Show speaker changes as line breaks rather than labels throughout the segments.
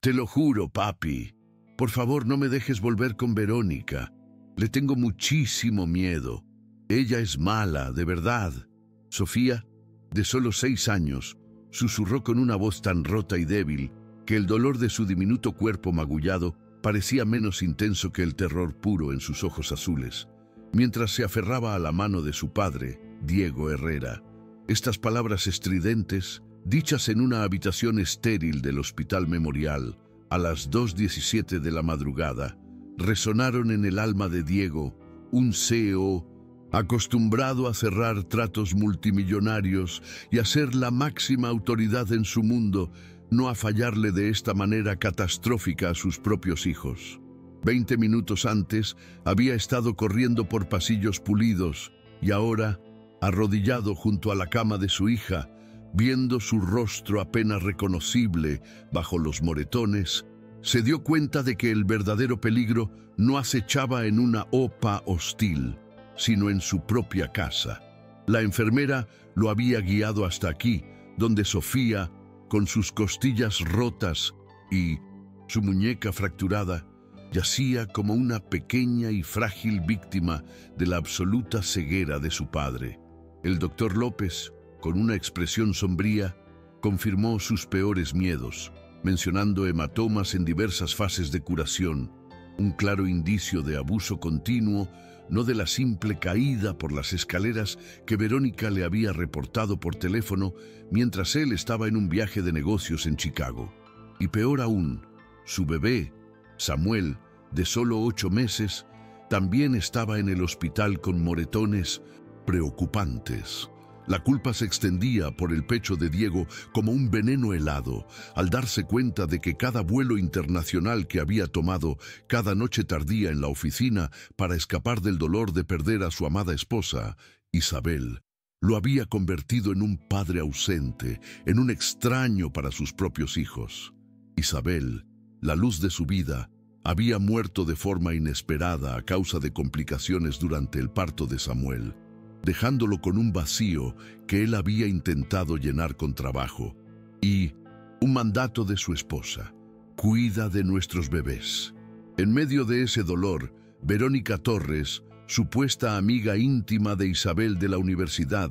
Te lo juro, papi. Por favor, no me dejes volver con Verónica. Le tengo muchísimo miedo. Ella es mala, de verdad. Sofía, de solo 6 años, susurró con una voz tan rota y débil que el dolor de su diminuto cuerpo magullado parecía menos intenso que el terror puro en sus ojos azules, mientras se aferraba a la mano de su padre, Diego Herrera. Estas palabras estridentes, dichas en una habitación estéril del Hospital Memorial, a las 2:17 de la madrugada, resonaron en el alma de Diego, un CEO acostumbrado a cerrar tratos multimillonarios y a ser la máxima autoridad en su mundo, no a fallarle de esta manera catastrófica a sus propios hijos. 20 minutos antes había estado corriendo por pasillos pulidos y ahora, arrodillado junto a la cama de su hija, viendo su rostro apenas reconocible bajo los moretones, se dio cuenta de que el verdadero peligro no acechaba en una OPA hostil, sino en su propia casa. La enfermera lo había guiado hasta aquí, donde Sofía, con sus costillas rotas y su muñeca fracturada, yacía como una pequeña y frágil víctima de la absoluta ceguera de su padre. El doctor López, con una expresión sombría, confirmó sus peores miedos, mencionando hematomas en diversas fases de curación, un claro indicio de abuso continuo, no de la simple caída por las escaleras que Verónica le había reportado por teléfono mientras él estaba en un viaje de negocios en Chicago. Y peor aún, su bebé, Samuel, de solo 8 meses, también estaba en el hospital con moretones preocupantes. La culpa se extendía por el pecho de Diego como un veneno helado, al darse cuenta de que cada vuelo internacional que había tomado, cada noche tardía en la oficina para escapar del dolor de perder a su amada esposa, Isabel, lo había convertido en un padre ausente, en un extraño para sus propios hijos. Isabel, la luz de su vida, había muerto de forma inesperada a causa de complicaciones durante el parto de Samuel, dejándolo con un vacío que él había intentado llenar con trabajo, y un mandato de su esposa: cuida de nuestros bebés. En medio de ese dolor, Verónica Torres, supuesta amiga íntima de Isabel de la universidad,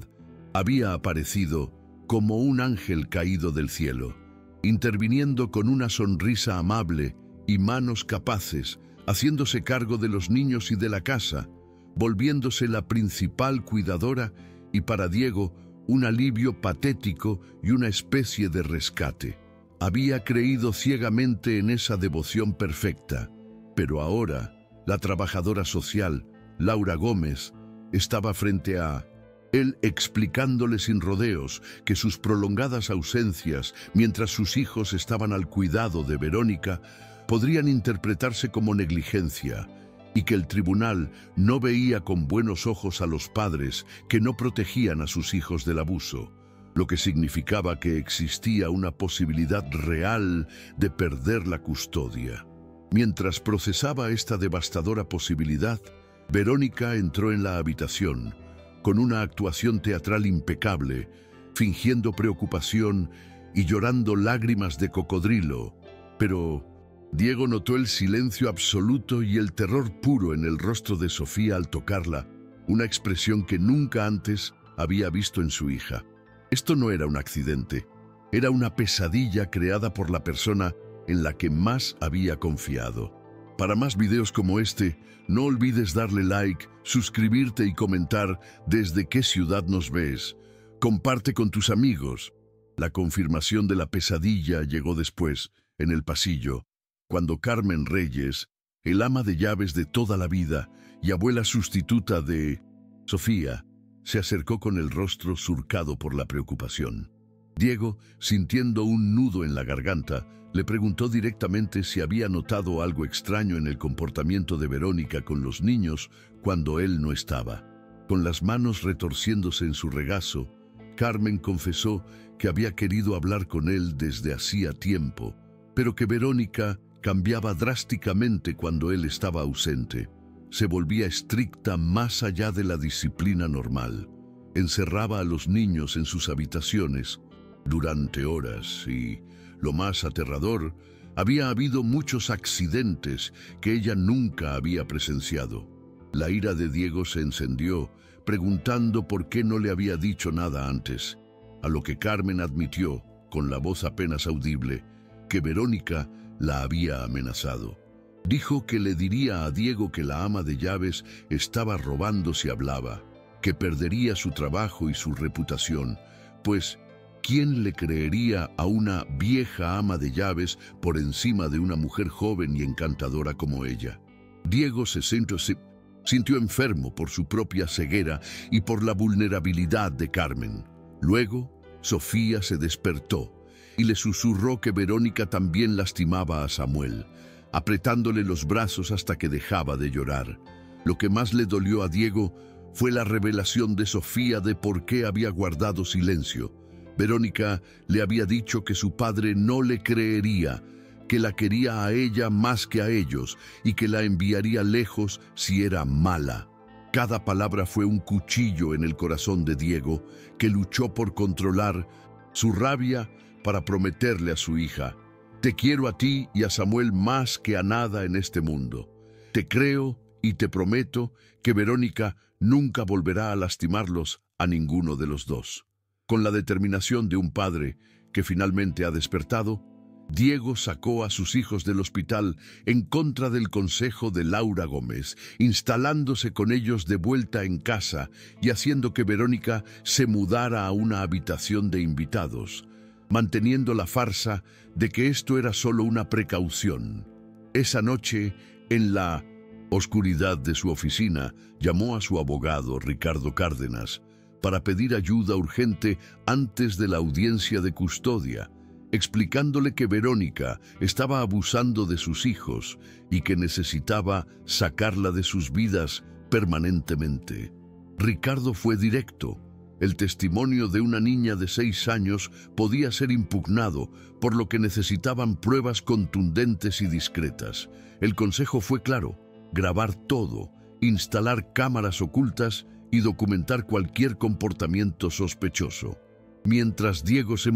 había aparecido como un ángel caído del cielo, interviniendo con una sonrisa amable y manos capaces, haciéndose cargo de los niños y de la casa, volviéndose la principal cuidadora y para Diego un alivio patético y una especie de rescate. Había creído ciegamente en esa devoción perfecta, pero ahora la trabajadora social, Laura Gómez, estaba frente a él explicándole sin rodeos que sus prolongadas ausencias mientras sus hijos estaban al cuidado de Verónica podrían interpretarse como negligencia, y que el tribunal no veía con buenos ojos a los padres que no protegían a sus hijos del abuso, lo que significaba que existía una posibilidad real de perder la custodia. Mientras procesaba esta devastadora posibilidad, Verónica entró en la habitación, con una actuación teatral impecable, fingiendo preocupación y llorando lágrimas de cocodrilo, pero Diego notó el silencio absoluto y el terror puro en el rostro de Sofía al tocarla, una expresión que nunca antes había visto en su hija. Esto no era un accidente, era una pesadilla creada por la persona en la que más había confiado. Para más videos como este, no olvides darle like, suscribirte y comentar desde qué ciudad nos ves. Comparte con tus amigos. La confirmación de la pesadilla llegó después, en el pasillo, cuando Carmen Reyes, el ama de llaves de toda la vida y abuela sustituta de Sofía, se acercó con el rostro surcado por la preocupación. Diego, sintiendo un nudo en la garganta, le preguntó directamente si había notado algo extraño en el comportamiento de Verónica con los niños cuando él no estaba. Con las manos retorciéndose en su regazo, Carmen confesó que había querido hablar con él desde hacía tiempo, pero que Verónica cambiaba drásticamente cuando él estaba ausente. Se volvía estricta más allá de la disciplina normal. Encerraba a los niños en sus habitaciones durante horas y, lo más aterrador, Había habido muchos accidentes que ella nunca había presenciado. La ira de Diego se encendió, preguntando por qué no le había dicho nada antes, a lo que Carmen admitió, con la voz apenas audible, que Verónica la había amenazado. Dijo que le diría a Diego que la ama de llaves estaba robando si hablaba, que perdería su trabajo y su reputación, pues ¿quién le creería a una vieja ama de llaves por encima de una mujer joven y encantadora como ella? Diego se sintió enfermo por su propia ceguera y por la vulnerabilidad de Carmen. Luego, Sofía se despertó y le susurró que Verónica también lastimaba a Samuel, apretándole los brazos hasta que dejaba de llorar. Lo que más le dolió a Diego fue la revelación de Sofía de por qué había guardado silencio. Verónica le había dicho que su padre no le creería, que la quería a ella más que a ellos y que la enviaría lejos si era mala. Cada palabra fue un cuchillo en el corazón de Diego, que luchó por controlar su rabia para prometerle a su hija: «Te quiero a ti y a Samuel más que a nada en este mundo. Te creo y te prometo que Verónica nunca volverá a lastimarlos a ninguno de los dos». Con la determinación de un padre que finalmente ha despertado, Diego sacó a sus hijos del hospital en contra del consejo de Laura Gómez, instalándose con ellos de vuelta en casa y haciendo que Verónica se mudara a una habitación de invitados, manteniendo la farsa de que esto era solo una precaución. Esa noche, en la oscuridad de su oficina, llamó a su abogado, Ricardo Cárdenas, para pedir ayuda urgente antes de la audiencia de custodia, explicándole que Verónica estaba abusando de sus hijos y que necesitaba sacarla de sus vidas permanentemente. Ricardo fue directo. El testimonio de una niña de 6 años podía ser impugnado, por lo que necesitaban pruebas contundentes y discretas. El consejo fue claro: grabar todo, instalar cámaras ocultas y documentar cualquier comportamiento sospechoso. Mientras Diego se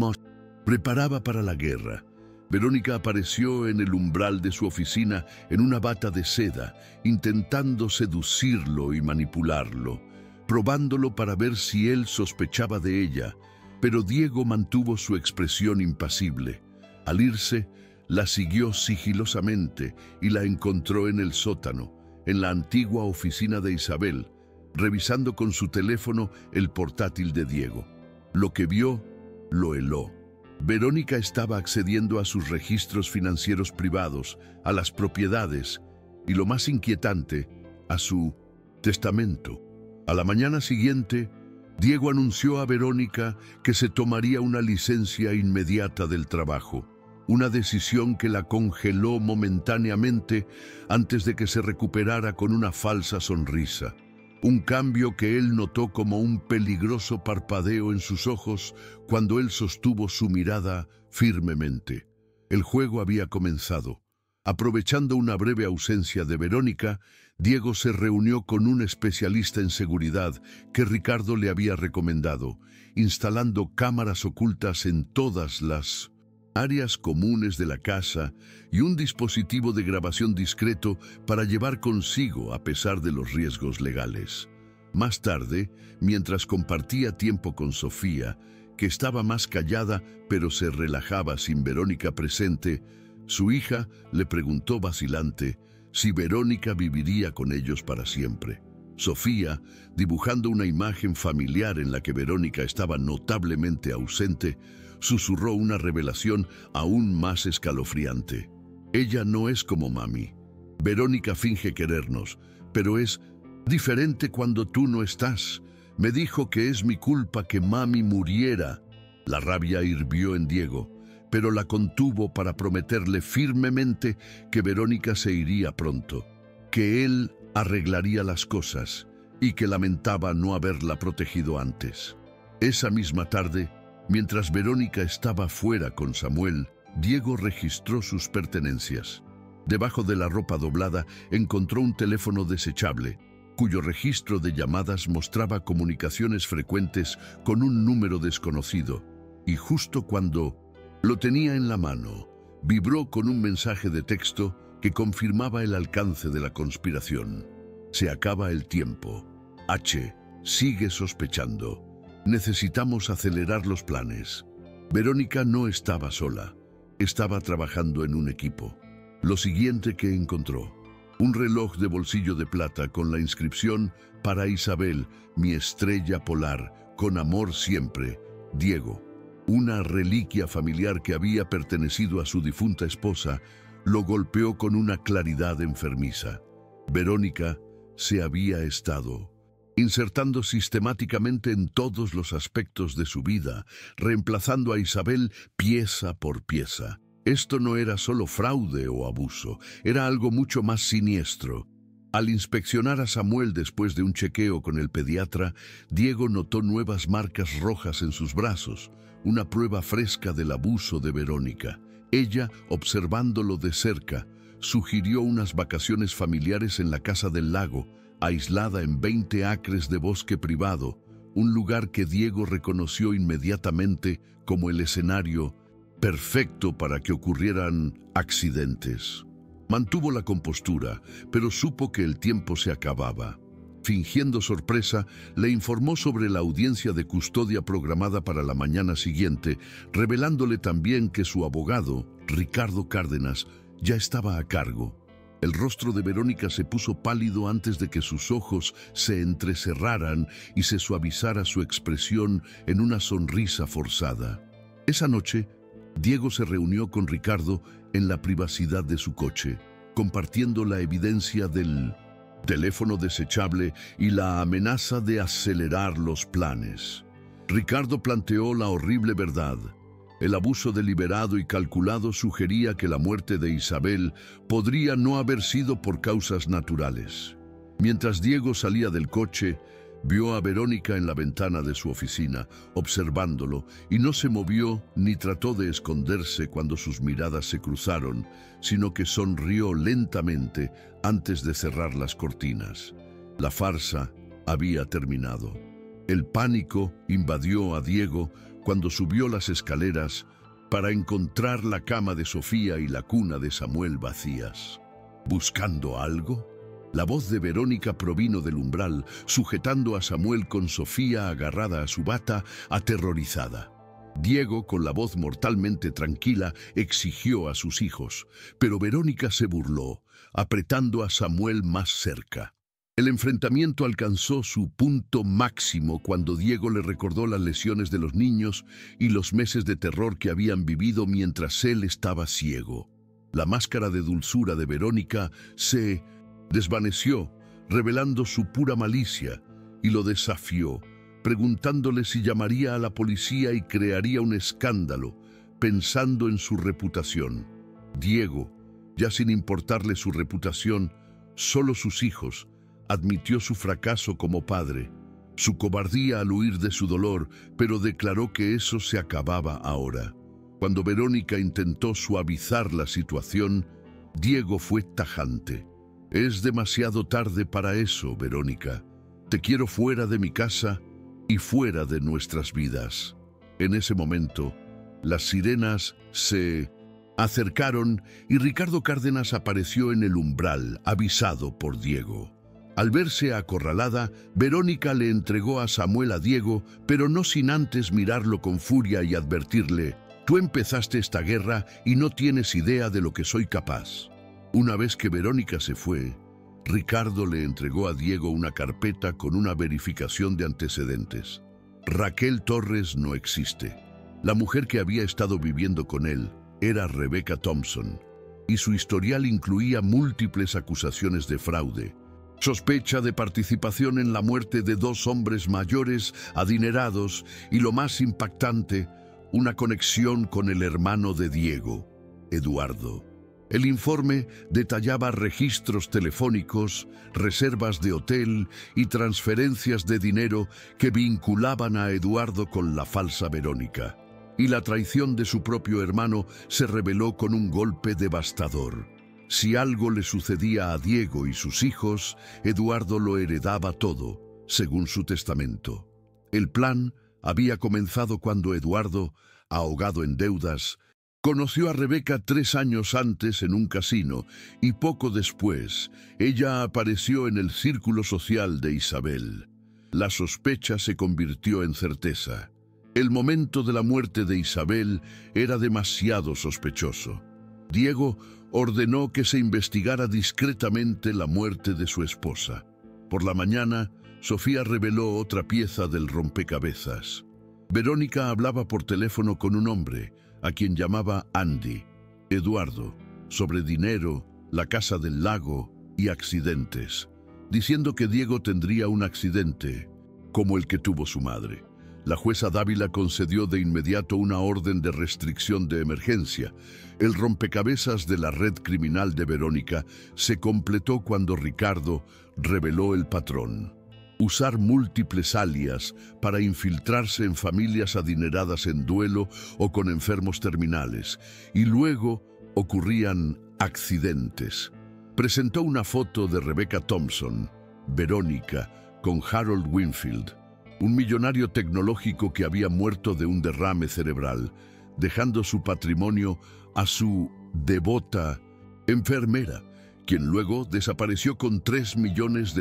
preparaba para la guerra, Verónica apareció en el umbral de su oficina en una bata de seda, intentando seducirlo y manipularlo, probándolo para ver si él sospechaba de ella, pero Diego mantuvo su expresión impasible. Al irse, la siguió sigilosamente y la encontró en el sótano, en la antigua oficina de Isabel, revisando con su teléfono el portátil de Diego. Lo que vio, lo heló. Verónica estaba accediendo a sus registros financieros privados, a las propiedades y, lo más inquietante, a su testamento. A la mañana siguiente, Diego anunció a Verónica que se tomaría una licencia inmediata del trabajo, una decisión que la congeló momentáneamente antes de que se recuperara con una falsa sonrisa. Un cambio que él notó como un peligroso parpadeo en sus ojos cuando él sostuvo su mirada firmemente. El juego había comenzado. Aprovechando una breve ausencia de Verónica, Diego se reunió con un especialista en seguridad que Ricardo le había recomendado, instalando cámaras ocultas en todas las áreas comunes de la casa y un dispositivo de grabación discreto para llevar consigo a pesar de los riesgos legales. Más tarde, mientras compartía tiempo con Sofía, que estaba más callada pero se relajaba sin Verónica presente, su hija le preguntó vacilante si Verónica viviría con ellos para siempre. Sofía, dibujando una imagen familiar en la que Verónica estaba notablemente ausente, susurró una revelación aún más escalofriante. Ella no es como mami. Verónica finge querernos, pero es diferente cuando tú no estás. Me dijo que es mi culpa que mami muriera. La rabia hirvió en Diego, pero la contuvo para prometerle firmemente que Verónica se iría pronto, que él arreglaría las cosas y que lamentaba no haberla protegido antes. Esa misma tarde, mientras Verónica estaba fuera con Samuel, Diego registró sus pertenencias. Debajo de la ropa doblada encontró un teléfono desechable, cuyo registro de llamadas mostraba comunicaciones frecuentes con un número desconocido. Y justo cuando lo tenía en la mano, vibró con un mensaje de texto que confirmaba el alcance de la conspiración. Se acaba el tiempo. H. Sigue sospechando. Necesitamos acelerar los planes. Verónica no estaba sola. Estaba trabajando en un equipo. Lo siguiente que encontró: un reloj de bolsillo de plata con la inscripción: para Isabel, mi estrella polar, con amor siempre, Diego. Una reliquia familiar que había pertenecido a su difunta esposa lo golpeó con una claridad enfermiza. Verónica se había estado insertando sistemáticamente en todos los aspectos de su vida, reemplazando a Isabel pieza por pieza. Esto no era solo fraude o abuso, era algo mucho más siniestro. Al inspeccionar a Samuel después de un chequeo con el pediatra, Diego notó nuevas marcas rojas en sus brazos, una prueba fresca del abuso de Verónica. Ella, observándolo de cerca, sugirió unas vacaciones familiares en la casa del lago, aislada en 20 acres de bosque privado, un lugar que Diego reconoció inmediatamente como el escenario perfecto para que ocurrieran accidentes. Mantuvo la compostura, pero supo que el tiempo se acababa. Fingiendo sorpresa, le informó sobre la audiencia de custodia programada para la mañana siguiente, revelándole también que su abogado, Ricardo Cárdenas, ya estaba a cargo. El rostro de Verónica se puso pálido antes de que sus ojos se entrecerraran y se suavizara su expresión en una sonrisa forzada. Esa noche, Diego se reunió con Ricardo en la privacidad de su coche, compartiendo la evidencia del teléfono desechable y la amenaza de acelerar los planes. Ricardo planteó la horrible verdad. El abuso deliberado y calculado sugería que la muerte de Isabel podría no haber sido por causas naturales. Mientras Diego salía del coche, vio a Verónica en la ventana de su oficina, observándolo, y no se movió ni trató de esconderse cuando sus miradas se cruzaron, sino que sonrió lentamente antes de cerrar las cortinas. La farsa había terminado. El pánico invadió a Diego cuando subió las escaleras para encontrar la cama de Sofía y la cuna de Samuel vacías. ¿Buscando algo? La voz de Verónica provino del umbral, sujetando a Samuel con Sofía agarrada a su bata, aterrorizada. Diego, con la voz mortalmente tranquila, exigió a sus hijos, pero Verónica se burló, apretando a Samuel más cerca. El enfrentamiento alcanzó su punto máximo cuando Diego le recordó las lesiones de los niños y los meses de terror que habían vivido mientras él estaba ciego. La máscara de dulzura de Verónica se desvaneció, revelando su pura malicia, y lo desafió, preguntándole si llamaría a la policía y crearía un escándalo, pensando en su reputación. Diego, ya sin importarle su reputación, solo sus hijos, admitió su fracaso como padre, su cobardía al huir de su dolor, pero declaró que eso se acababa ahora. Cuando Verónica intentó suavizar la situación, Diego fue tajante. Es demasiado tarde para eso, Verónica. Te quiero fuera de mi casa y fuera de nuestras vidas. En ese momento, las sirenas se acercaron y Ricardo Cárdenas apareció en el umbral, avisado por Diego. Al verse acorralada, Verónica le entregó a Samuel a Diego, pero no sin antes mirarlo con furia y advertirle: «Tú empezaste esta guerra y no tienes idea de lo que soy capaz». Una vez que Verónica se fue, Ricardo le entregó a Diego una carpeta con una verificación de antecedentes. Raquel Torres no existe. La mujer que había estado viviendo con él era Rebecca Thompson, y su historial incluía múltiples acusaciones de fraude, sospecha de participación en la muerte de 2 hombres mayores, adinerados, y lo más impactante, una conexión con el hermano de Diego, Eduardo. El informe detallaba registros telefónicos, reservas de hotel y transferencias de dinero que vinculaban a Eduardo con la falsa Verónica. Y la traición de su propio hermano se reveló con un golpe devastador. Si algo le sucedía a Diego y sus hijos, Eduardo lo heredaba todo, según su testamento. El plan había comenzado cuando Eduardo, ahogado en deudas, Conoció a Rebeca 3 años antes en un casino y poco después ella apareció en el círculo social de Isabel. La sospecha se convirtió en certeza. El momento de la muerte de Isabel era demasiado sospechoso. Diego ordenó que se investigara discretamente la muerte de su esposa. Por la mañana, Sofía reveló otra pieza del rompecabezas. Verónica hablaba por teléfono con un hombre, a quien llamaba Andy, Eduardo, sobre dinero, la casa del lago y accidentes, diciendo que Diego tendría un accidente, como el que tuvo su madre. La jueza Dávila concedió de inmediato una orden de restricción de emergencia. El rompecabezas de la red criminal de Verónica se completó cuando Ricardo reveló el patrón. Usar múltiples alias para infiltrarse en familias adineradas en duelo o con enfermos terminales, y luego ocurrían accidentes. Presentó una foto de Rebecca Thompson, Verónica, con Harold Winfield, un millonario tecnológico que había muerto de un derrame cerebral, dejando su patrimonio a su devota enfermera, quien luego desapareció con $3 millones.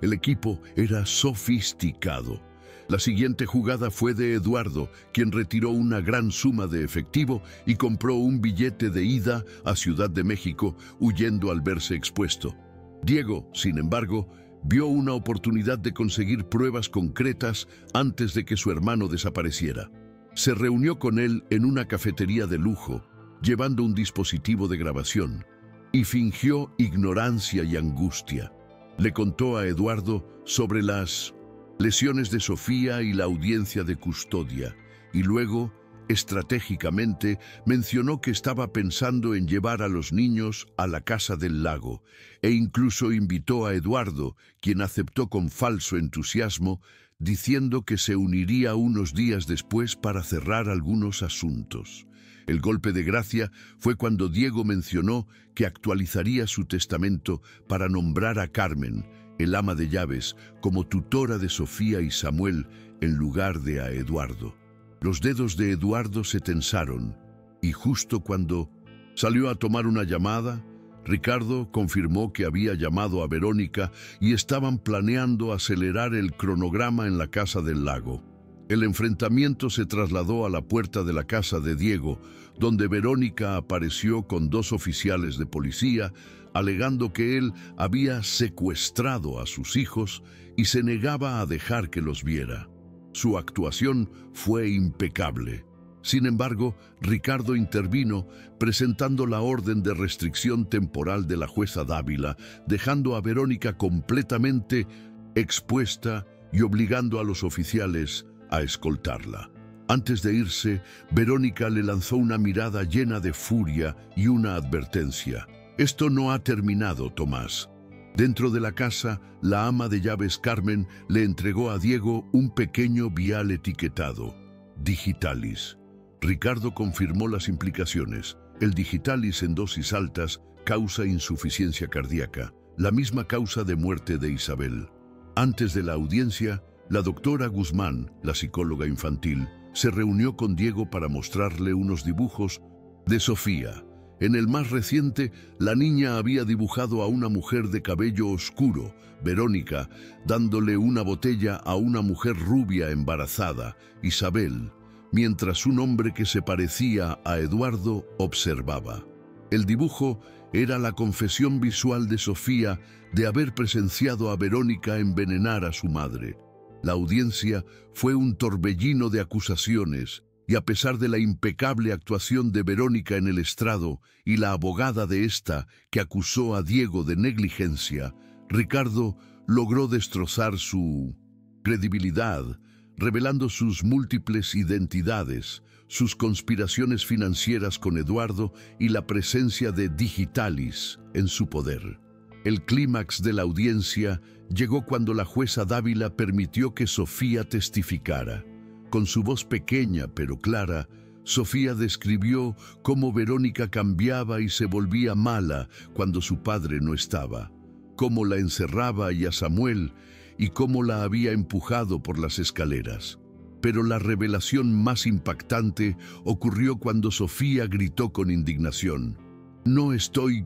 El equipo era sofisticado. La siguiente jugada fue de Eduardo, quien retiró una gran suma de efectivo y compró un billete de ida a Ciudad de México, huyendo al verse expuesto. Diego, sin embargo, vio una oportunidad de conseguir pruebas concretas antes de que su hermano desapareciera. Se reunió con él en una cafetería de lujo, llevando un dispositivo de grabación, y fingió ignorancia y angustia. Le contó a Eduardo sobre las lesiones de Sofía y la audiencia de custodia, y luego, estratégicamente, mencionó que estaba pensando en llevar a los niños a la casa del lago, e incluso invitó a Eduardo, quien aceptó con falso entusiasmo, diciendo que se uniría unos días después para cerrar algunos asuntos. El golpe de gracia fue cuando Diego mencionó que actualizaría su testamento para nombrar a Carmen, el ama de llaves, como tutora de Sofía y Samuel en lugar de a Eduardo. Los dedos de Eduardo se tensaron y justo cuando salió a tomar una llamada, Ricardo confirmó que había llamado a Verónica y estaban planeando acelerar el cronograma en la casa del lago. El enfrentamiento se trasladó a la puerta de la casa de Diego, donde Verónica apareció con 2 oficiales de policía, alegando que él había secuestrado a sus hijos y se negaba a dejar que los viera. Su actuación fue impecable. Sin embargo, Ricardo intervino presentando la orden de restricción temporal de la jueza Dávila, dejando a Verónica completamente expuesta y obligando a los oficiales a escoltarla. Antes de irse, Verónica le lanzó una mirada llena de furia y una advertencia. «Esto no ha terminado, Tomás». Dentro de la casa, la ama de llaves Carmen le entregó a Diego un pequeño vial etiquetado, Digitalis. Ricardo confirmó las implicaciones. El Digitalis en dosis altas causa insuficiencia cardíaca, la misma causa de muerte de Isabel. Antes de la audiencia, la doctora Guzmán, la psicóloga infantil, se reunió con Diego para mostrarle unos dibujos de Sofía. En el más reciente, la niña había dibujado a una mujer de cabello oscuro, Verónica, dándole una botella a una mujer rubia embarazada, Isabel, mientras un hombre que se parecía a Eduardo observaba. El dibujo era la confesión visual de Sofía de haber presenciado a Verónica envenenar a su madre. La audiencia fue un torbellino de acusaciones, y a pesar de la impecable actuación de Verónica en el estrado y la abogada de esta que acusó a Diego de negligencia, Ricardo logró destrozar su credibilidad, revelando sus múltiples identidades, sus conspiraciones financieras con Eduardo y la presencia de Digitalis en su poder. El clímax de la audiencia llegó cuando la jueza Dávila permitió que Sofía testificara. Con su voz pequeña pero clara, Sofía describió cómo Verónica cambiaba y se volvía mala cuando su padre no estaba, cómo la encerraba y a Samuel y cómo la había empujado por las escaleras. Pero la revelación más impactante ocurrió cuando Sofía gritó con indignación: «No estoy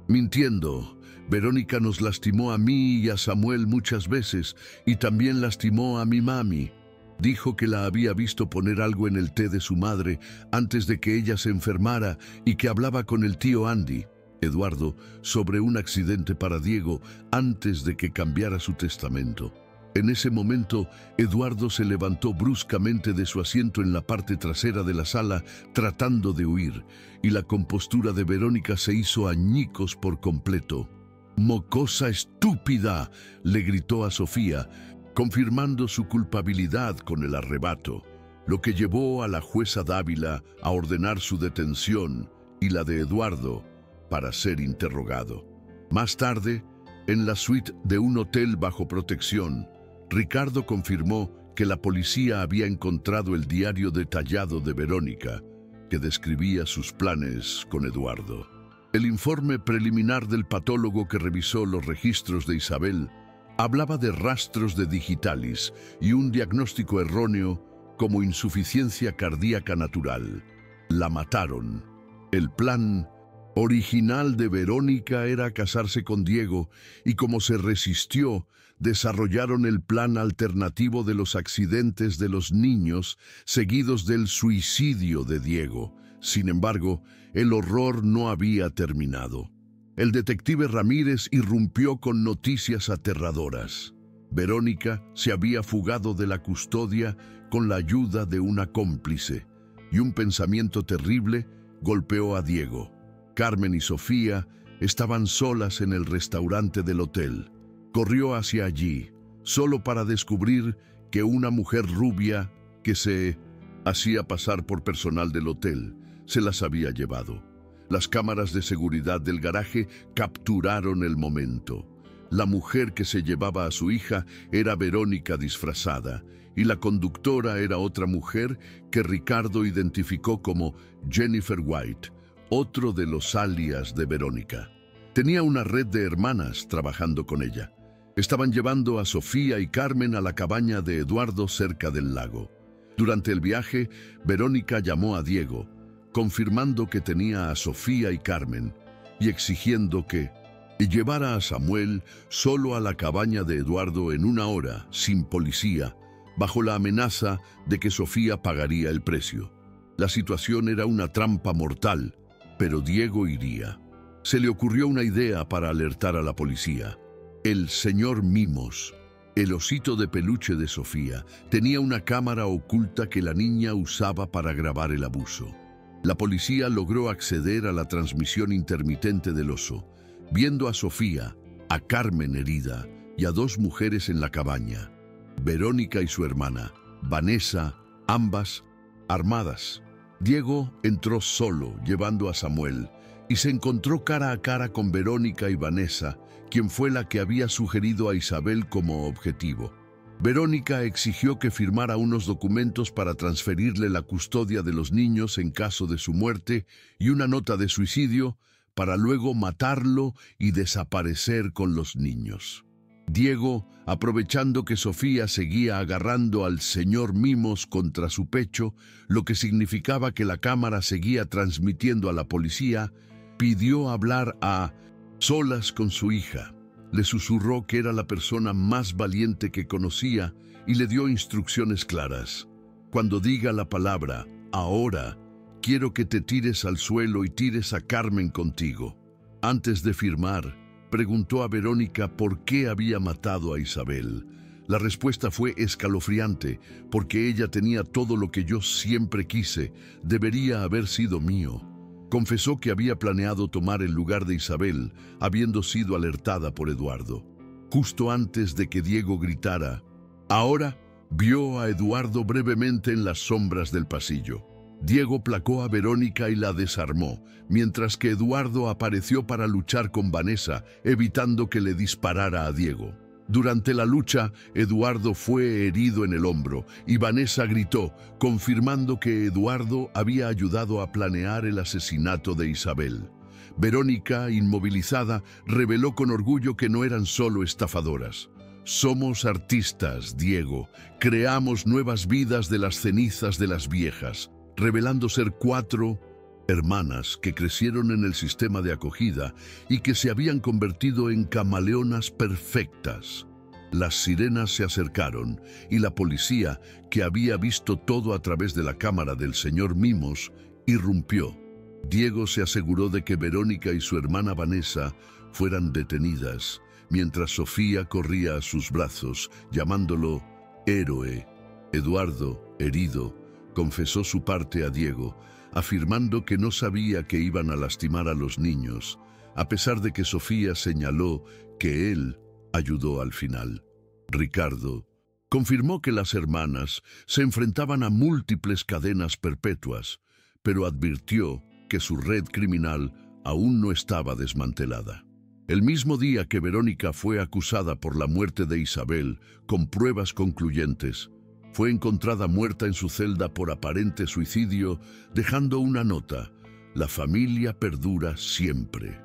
mintiendo. Verónica nos lastimó a mí y a Samuel muchas veces, y también lastimó a mi mami». Dijo que la había visto poner algo en el té de su madre antes de que ella se enfermara y que hablaba con el tío Andy, Eduardo, sobre un accidente para Diego antes de que cambiara su testamento. En ese momento, Eduardo se levantó bruscamente de su asiento en la parte trasera de la sala, tratando de huir, y la compostura de Verónica se hizo añicos por completo. «¡Mocosa estúpida!», le gritó a Sofía, confirmando su culpabilidad con el arrebato, lo que llevó a la jueza Dávila a ordenar su detención y la de Eduardo para ser interrogado. Más tarde, en la suite de un hotel bajo protección, Ricardo confirmó que la policía había encontrado el diario detallado de Verónica, que describía sus planes con Eduardo. El informe preliminar del patólogo que revisó los registros de Isabel hablaba de rastros de digitalis y un diagnóstico erróneo como insuficiencia cardíaca natural. La mataron. El plan original de Verónica era casarse con Diego, y como se resistió, desarrollaron el plan alternativo de los accidentes de los niños, seguidos del suicidio de Diego. Sin embargo, el horror no había terminado. El detective Ramírez irrumpió con noticias aterradoras. Verónica se había fugado de la custodia con la ayuda de una cómplice, y un pensamiento terrible golpeó a Diego. Carmen y Sofía estaban solas en el restaurante del hotel. Corrió hacia allí, solo para descubrir que una mujer rubia que se hacía pasar por personal del hotel se las había llevado. Las cámaras de seguridad del garaje capturaron el momento. La mujer que se llevaba a su hija era Verónica disfrazada, y la conductora era otra mujer que Ricardo identificó como Jennifer White, otro de los alias de Verónica. Tenía una red de hermanas trabajando con ella. Estaban llevando a Sofía y Carmen a la cabaña de Eduardo cerca del lago. Durante el viaje, Verónica llamó a Diego, confirmando que tenía a Sofía y Carmen, y exigiendo que llevara a Samuel solo a la cabaña de Eduardo en 1 hora, sin policía, bajo la amenaza de que Sofía pagaría el precio. La situación era una trampa mortal, pero Diego iría. Se le ocurrió una idea para alertar a la policía. El señor Mimos, el osito de peluche de Sofía, tenía una cámara oculta que la niña usaba para grabar el abuso. La policía logró acceder a la transmisión intermitente del oso, viendo a Sofía, a Carmen herida y a 2 mujeres en la cabaña, Verónica y su hermana, Vanessa, ambas armadas. Diego entró solo, llevando a Samuel, y se encontró cara a cara con Verónica y Vanessa, quien fue la que había sugerido a Isabel como objetivo. Verónica exigió que firmara unos documentos para transferirle la custodia de los niños en caso de su muerte y una nota de suicidio para luego matarlo y desaparecer con los niños. Diego, aprovechando que Sofía seguía agarrando al señor Mimos contra su pecho, lo que significaba que la cámara seguía transmitiendo a la policía, pidió hablar a solas con su hija. Le susurró que era la persona más valiente que conocía y le dio instrucciones claras. Cuando diga la palabra ahora, quiero que te tires al suelo y tires a Carmen contigo. Antes de firmar, preguntó a Verónica por qué había matado a Isabel. La respuesta fue escalofriante, porque ella tenía todo lo que yo siempre quise, debería haber sido mío. Confesó que había planeado tomar el lugar de Isabel, habiendo sido alertada por Eduardo. Justo antes de que Diego gritara ahora, vio a Eduardo brevemente en las sombras del pasillo. Diego placó a Verónica y la desarmó, mientras que Eduardo apareció para luchar con Vanessa, evitando que le disparara a Diego. Durante la lucha, Eduardo fue herido en el hombro y Vanessa gritó, confirmando que Eduardo había ayudado a planear el asesinato de Isabel. Verónica, inmovilizada, reveló con orgullo que no eran solo estafadoras. Somos artistas, Diego. Creamos nuevas vidas de las cenizas de las viejas, revelando ser 4 hermanas que crecieron en el sistema de acogida y que se habían convertido en camaleonas perfectas. Las sirenas se acercaron y la policía, que había visto todo a través de la cámara del señor Mimos, irrumpió. Diego se aseguró de que Verónica y su hermana Vanessa fueran detenidas, mientras Sofía corría a sus brazos, llamándolo héroe. Eduardo, herido, confesó su parte a Diego, afirmando que no sabía que iban a lastimar a los niños, a pesar de que Sofía señaló que él ayudó al final. Ricardo confirmó que las hermanas se enfrentaban a múltiples cadenas perpetuas, pero advirtió que su red criminal aún no estaba desmantelada. El mismo día que Verónica fue acusada por la muerte de Isabel con pruebas concluyentes, fue encontrada muerta en su celda por aparente suicidio, dejando una nota: la familia perdura siempre.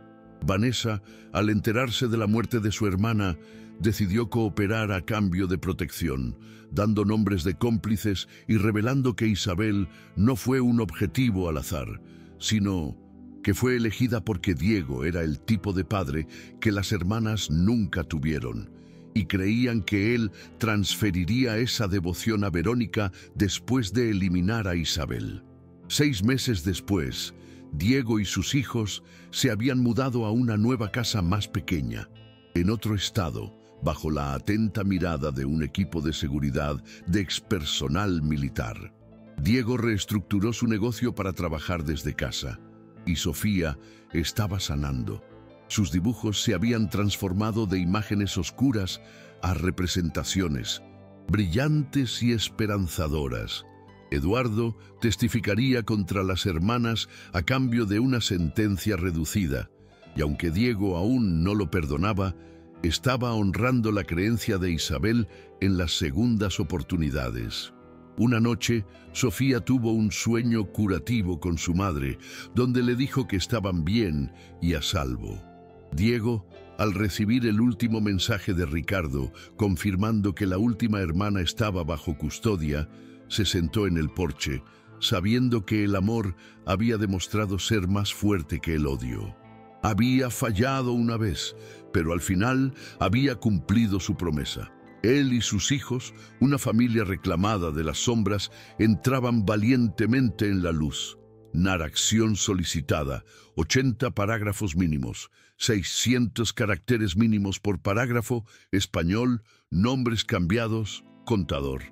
Vanessa, al enterarse de la muerte de su hermana, decidió cooperar a cambio de protección, dando nombres de cómplices y revelando que Isabel no fue un objetivo al azar, sino que fue elegida porque Diego era el tipo de padre que las hermanas nunca tuvieron, y creían que él transferiría esa devoción a Verónica después de eliminar a Isabel. 6 meses después, Diego y sus hijos se habían mudado a una nueva casa más pequeña, en otro estado, bajo la atenta mirada de un equipo de seguridad de expersonal militar. Diego reestructuró su negocio para trabajar desde casa, y Sofía estaba sanando. Sus dibujos se habían transformado de imágenes oscuras a representaciones brillantes y esperanzadoras. Eduardo testificaría contra las hermanas a cambio de una sentencia reducida, y aunque Diego aún no lo perdonaba, estaba honrando la creencia de Isabel en las segundas oportunidades. Una noche, Sofía tuvo un sueño curativo con su madre, donde le dijo que estaban bien y a salvo. Diego, al recibir el último mensaje de Ricardo, confirmando que la última hermana estaba bajo custodia, se sentó en el porche, sabiendo que el amor había demostrado ser más fuerte que el odio. Había fallado una vez, pero al final había cumplido su promesa. Él y sus hijos, una familia reclamada de las sombras, entraban valientemente en la luz. Narración solicitada, 80 parágrafos mínimos, 600 caracteres mínimos por parágrafo, español, nombres cambiados, contador.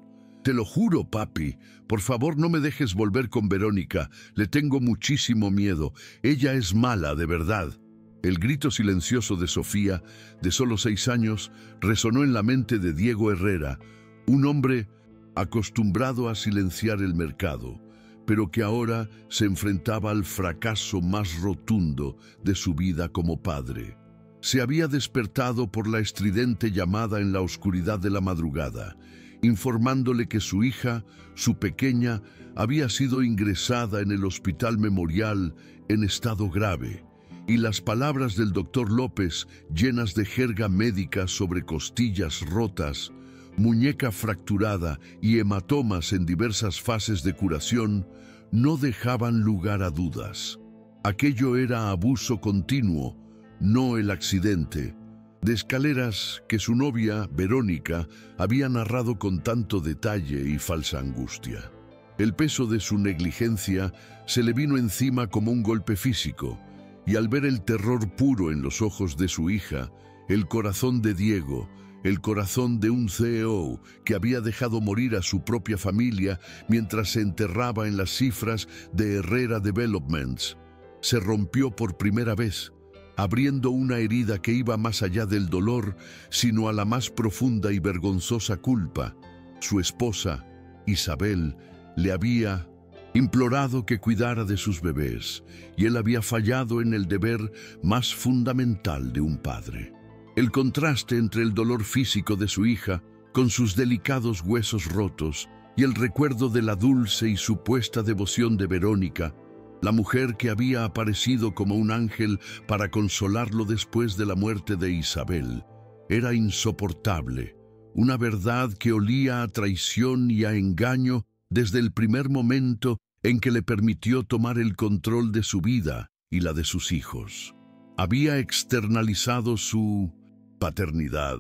Te lo juro, papi, por favor no me dejes volver con Verónica, le tengo muchísimo miedo, ella es mala, de verdad. El grito silencioso de Sofía, de solo 6 años, resonó en la mente de Diego Herrera, un hombre acostumbrado a silenciar el mercado, pero que ahora se enfrentaba al fracaso más rotundo de su vida como padre. Se había despertado por la estridente llamada en la oscuridad de la madrugada, informándole que su hija, su pequeña, había sido ingresada en el Hospital Memorial en estado grave, y las palabras del doctor López, llenas de jerga médica sobre costillas rotas, muñeca fracturada y hematomas en diversas fases de curación, no dejaban lugar a dudas. Aquello era abuso continuo, no el accidente de escaleras que su novia, Verónica, había narrado con tanto detalle y falsa angustia. El peso de su negligencia se le vino encima como un golpe físico, y al ver el terror puro en los ojos de su hija, el corazón de Diego, el corazón de un CEO que había dejado morir a su propia familia mientras se enterraba en las cifras de Herrera Developments, se rompió por primera vez, abriendo una herida que iba más allá del dolor, sino a la más profunda y vergonzosa culpa. Su esposa, Isabel, le había implorado que cuidara de sus bebés, y él había fallado en el deber más fundamental de un padre. El contraste entre el dolor físico de su hija, con sus delicados huesos rotos, y el recuerdo de la dulce y supuesta devoción de Verónica, la mujer que había aparecido como un ángel para consolarlo después de la muerte de Isabel, era insoportable, una verdad que olía a traición y a engaño desde el primer momento en que le permitió tomar el control de su vida y la de sus hijos. Había externalizado su paternidad,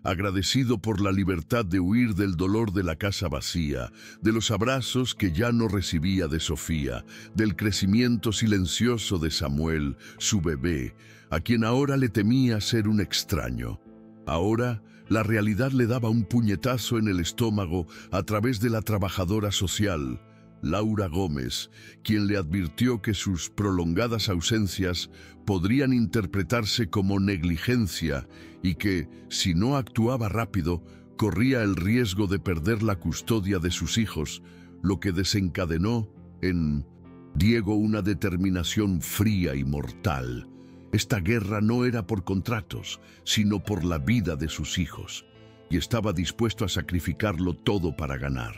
agradecido por la libertad de huir del dolor de la casa vacía, de los abrazos que ya no recibía de Sofía, del crecimiento silencioso de Samuel, su bebé, a quien ahora le temía ser un extraño. Ahora, la realidad le daba un puñetazo en el estómago a través de la trabajadora social, Laura Gómez, quien le advirtió que sus prolongadas ausencias podrían interpretarse como negligencia y que, si no actuaba rápido, corría el riesgo de perder la custodia de sus hijos, lo que desencadenó en Diego una determinación fría y mortal. Esta guerra no era por contratos, sino por la vida de sus hijos, y estaba dispuesto a sacrificarlo todo para ganar.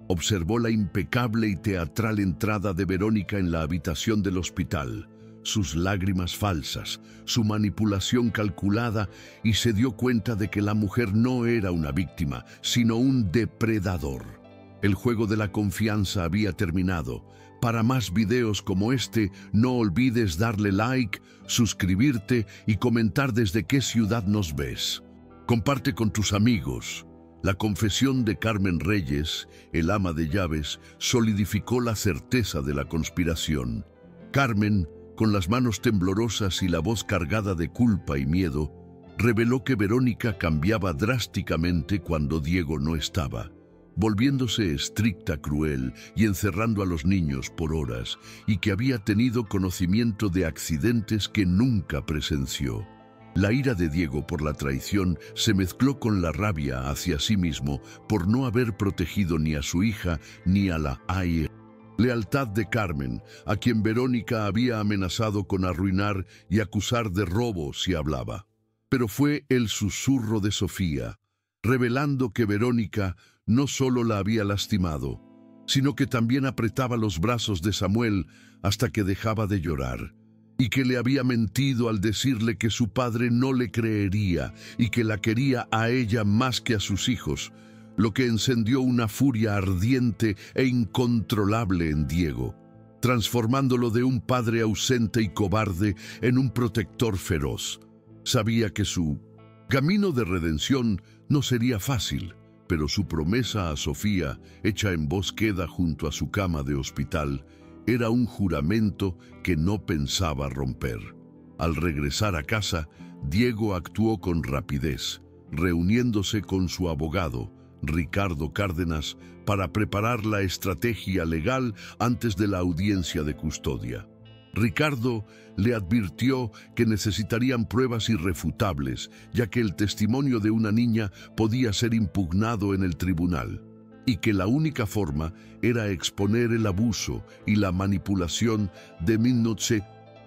Observó la impecable y teatral entrada de Verónica en la habitación del hospital, sus lágrimas falsas, su manipulación calculada, y se dio cuenta de que la mujer no era una víctima, sino un depredador. El juego de la confianza había terminado. Para más videos como este, no olvides darle like, suscribirte y comentar desde qué ciudad nos ves. Comparte con tus amigos. La confesión de Carmen Reyes, el ama de llaves, solidificó la certeza de la conspiración. Carmen, con las manos temblorosas y la voz cargada de culpa y miedo, reveló que Verónica cambiaba drásticamente cuando Diego no estaba, volviéndose estricta, cruel y encerrando a los niños por horas, y que había tenido conocimiento de accidentes que nunca presenció. La ira de Diego por la traición se mezcló con la rabia hacia sí mismo por no haber protegido ni a su hija ni a la lealtad de Carmen, a quien Verónica había amenazado con arruinar y acusar de robo si hablaba. Pero fue el susurro de Sofía, revelando que Verónica no solo la había lastimado, sino que también apretaba los brazos de Samuel hasta que dejaba de llorar, y que le había mentido al decirle que su padre no le creería y que la quería a ella más que a sus hijos, lo que encendió una furia ardiente e incontrolable en Diego, transformándolo de un padre ausente y cobarde en un protector feroz. Sabía que su camino de redención no sería fácil, pero su promesa a Sofía, hecha en voz queda junto a su cama de hospital, era un juramento que no pensaba romper. Al regresar a casa, Diego actuó con rapidez, reuniéndose con su abogado, Ricardo Cárdenas, para preparar la estrategia legal antes de la audiencia de custodia. Ricardo le advirtió que necesitarían pruebas irrefutables, ya que el testimonio de una niña podía ser impugnado en el tribunal, y que la única forma era exponer el abuso y la manipulación de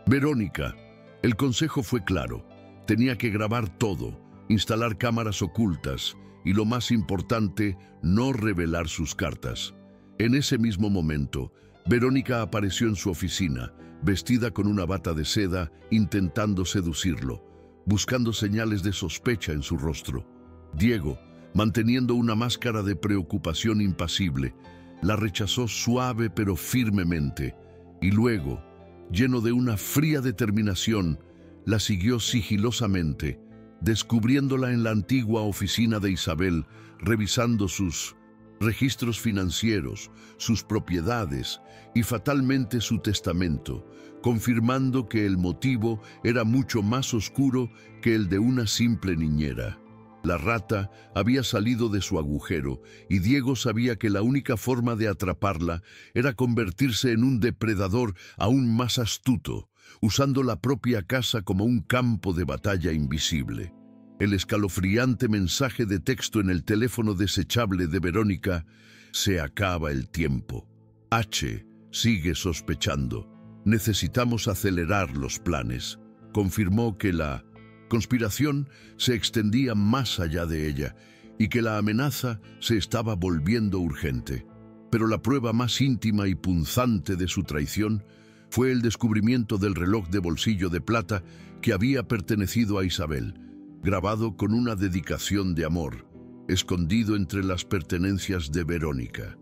Verónica. El consejo fue claro: tenía que grabar todo, instalar cámaras ocultas y, lo más importante, no revelar sus cartas. En ese mismo momento, Verónica apareció en su oficina, vestida con una bata de seda, intentando seducirlo, buscando señales de sospecha en su rostro. Diego, manteniendo una máscara de preocupación impasible, la rechazó suave pero firmemente, y luego, lleno de una fría determinación, la siguió sigilosamente, descubriéndola en la antigua oficina de Isabel, revisando sus registros financieros, sus propiedades y fatalmente su testamento, confirmando que el motivo era mucho más oscuro que el de una simple niñera. La rata había salido de su agujero y Diego sabía que la única forma de atraparla era convertirse en un depredador aún más astuto, usando la propia casa como un campo de batalla invisible. El escalofriante mensaje de texto en el teléfono desechable de Verónica: "Se acaba el tiempo. H sigue sospechando. Necesitamos acelerar los planes", confirmó que la conspiración se extendía más allá de ella y que la amenaza se estaba volviendo urgente. Pero la prueba más íntima y punzante de su traición fue el descubrimiento del reloj de bolsillo de plata que había pertenecido a Isabel. grabado con una dedicación de amor, escondido entre las pertenencias de Verónica.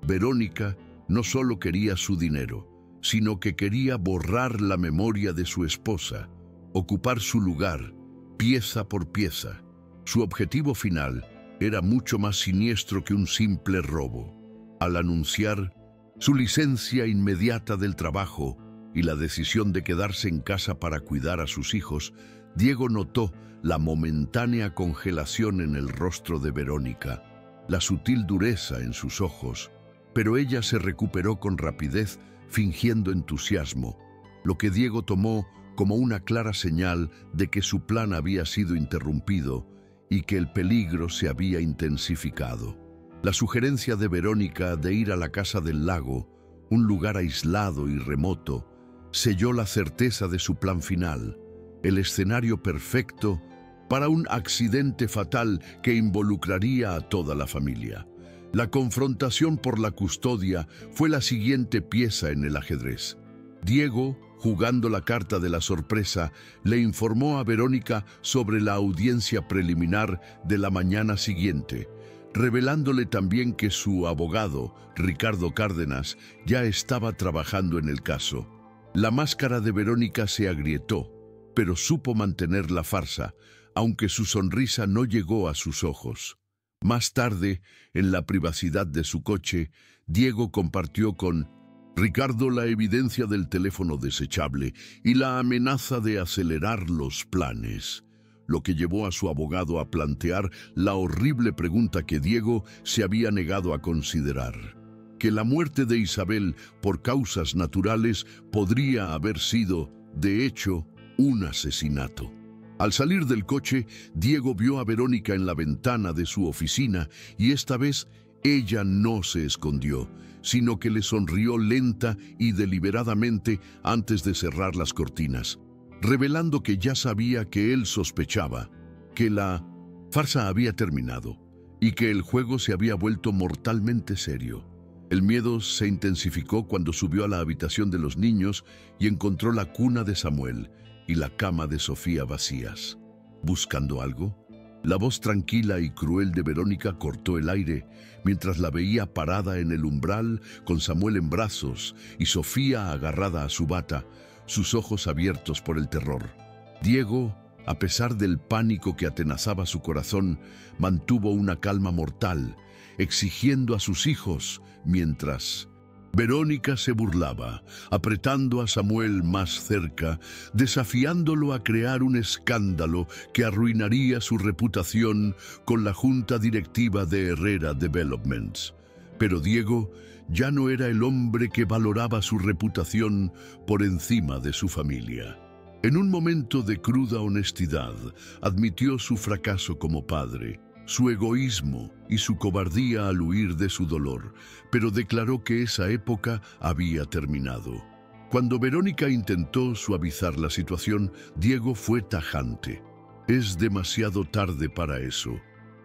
Verónica no solo quería su dinero, sino que quería borrar la memoria de su esposa, ocupar su lugar, pieza por pieza. Su objetivo final era mucho más siniestro que un simple robo. Al anunciar su licencia inmediata del trabajo y la decisión de quedarse en casa para cuidar a sus hijos, Diego notó la momentánea congelación en el rostro de Verónica, la sutil dureza en sus ojos, pero ella se recuperó con rapidez, fingiendo entusiasmo, lo que Diego tomó como una clara señal de que su plan había sido interrumpido y que el peligro se había intensificado. La sugerencia de Verónica de ir a la casa del lago, un lugar aislado y remoto, selló la certeza de su plan final, el escenario perfecto para un accidente fatal que involucraría a toda la familia. La confrontación por la custodia fue la siguiente pieza en el ajedrez. Diego, jugando la carta de la sorpresa, le informó a Verónica sobre la audiencia preliminar de la mañana siguiente, revelándole también que su abogado, Ricardo Cárdenas, ya estaba trabajando en el caso. La máscara de Verónica se agrietó, pero supo mantener la farsa, aunque su sonrisa no llegó a sus ojos. Más tarde, en la privacidad de su coche, Diego compartió con Ricardo la evidencia del teléfono desechable y la amenaza de acelerar los planes, lo que llevó a su abogado a plantear la horrible pregunta que Diego se había negado a considerar: que la muerte de Isabel por causas naturales podría haber sido, de hecho, un asesinato. Al salir del coche, Diego vio a Verónica en la ventana de su oficina y esta vez ella no se escondió, sino que le sonrió lenta y deliberadamente antes de cerrar las cortinas, revelando que ya sabía que él sospechaba, que la farsa había terminado y que el juego se había vuelto mortalmente serio. El miedo se intensificó cuando subió a la habitación de los niños y encontró la cuna de Samuel y la cama de Sofía vacías. ¿Buscando algo? La voz tranquila y cruel de Verónica cortó el aire mientras la veía parada en el umbral con Samuel en brazos y Sofía agarrada a su bata, sus ojos abiertos por el terror. Diego, a pesar del pánico que atenazaba su corazón, mantuvo una calma mortal, exigiendo a sus hijos, mientras Verónica se burlaba, apretando a Samuel más cerca, desafiándolo a crear un escándalo que arruinaría su reputación con la junta directiva de Herrera Developments. Pero Diego ya no era el hombre que valoraba su reputación por encima de su familia. En un momento de cruda honestidad, admitió su fracaso como padre, su egoísmo y su cobardía al huir de su dolor, pero declaró que esa época había terminado. Cuando Verónica intentó suavizar la situación, Diego fue tajante. Es demasiado tarde para eso.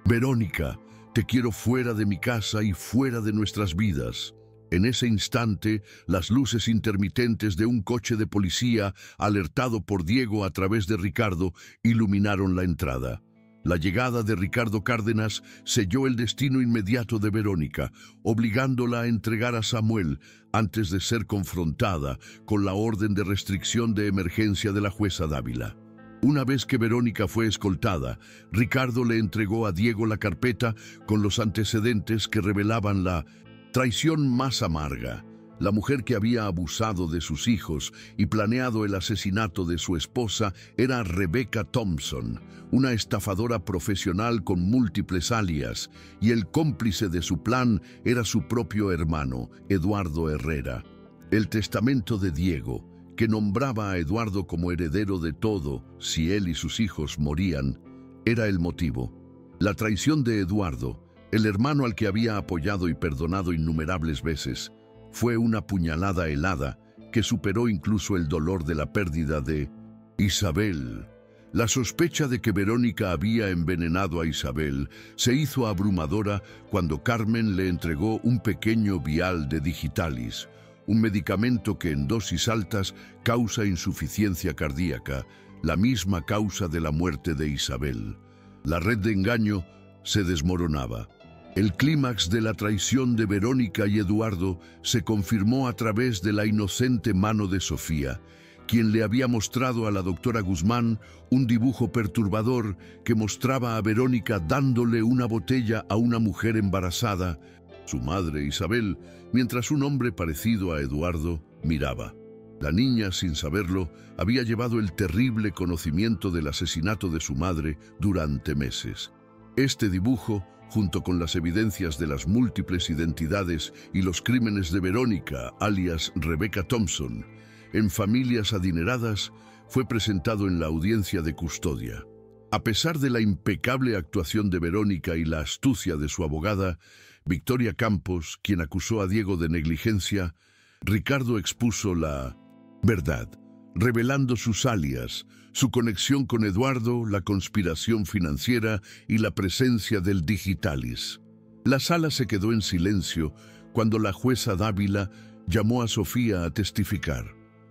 Verónica, te quiero fuera de mi casa y fuera de nuestras vidas. En ese instante, las luces intermitentes de un coche de policía, alertado por Diego a través de Ricardo, iluminaron la entrada. La llegada de Ricardo Cárdenas selló el destino inmediato de Verónica, obligándola a entregar a Samuel antes de ser confrontada con la orden de restricción de emergencia de la jueza Dávila. Una vez que Verónica fue escoltada, Ricardo le entregó a Diego la carpeta con los antecedentes que revelaban la traición más amarga. La mujer que había abusado de sus hijos y planeado el asesinato de su esposa era Rebecca Thompson, una estafadora profesional con múltiples alias, y el cómplice de su plan era su propio hermano, Eduardo Herrera. El testamento de Diego, que nombraba a Eduardo como heredero de todo si él y sus hijos morían, era el motivo. La traición de Eduardo, el hermano al que había apoyado y perdonado innumerables veces, fue una puñalada helada que superó incluso el dolor de la pérdida de Isabel. La sospecha de que Verónica había envenenado a Isabel se hizo abrumadora cuando Carmen le entregó un pequeño vial de Digitalis, un medicamento que en dosis altas causa insuficiencia cardíaca, la misma causa de la muerte de Isabel. La red de engaño se desmoronaba. El clímax de la traición de Verónica y Eduardo se confirmó a través de la inocente mano de Sofía, quien le había mostrado a la doctora Guzmán un dibujo perturbador que mostraba a Verónica dándole una botella a una mujer embarazada, su madre Isabel, mientras un hombre parecido a Eduardo miraba. La niña, sin saberlo, había llevado el terrible conocimiento del asesinato de su madre durante meses. Este dibujo, junto con las evidencias de las múltiples identidades y los crímenes de Verónica, alias Rebecca Thompson, en familias adineradas, fue presentado en la audiencia de custodia. A pesar de la impecable actuación de Verónica y la astucia de su abogada, Victoria Campos, quien acusó a Diego de negligencia, Ricardo expuso la verdad, revelando sus alias, su conexión con Eduardo, la conspiración financiera y la presencia del digitalis. La sala se quedó en silencio cuando la jueza Dávila llamó a Sofía a testificar.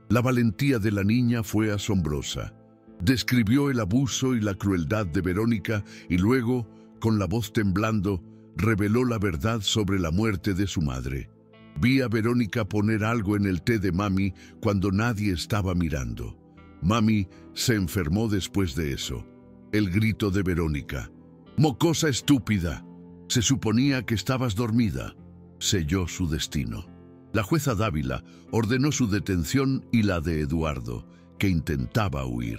La valentía de la niña fue asombrosa. Describió el abuso y la crueldad de Verónica y luego, con la voz temblando, reveló la verdad sobre la muerte de su madre. Vi a Verónica poner algo en el té de Mami cuando nadie estaba mirando. Mami se enfermó después de eso. El grito de Verónica: «¡Mocosa estúpida! Se suponía que estabas dormida», selló su destino. La jueza Dávila ordenó su detención y la de Eduardo, que intentaba huir.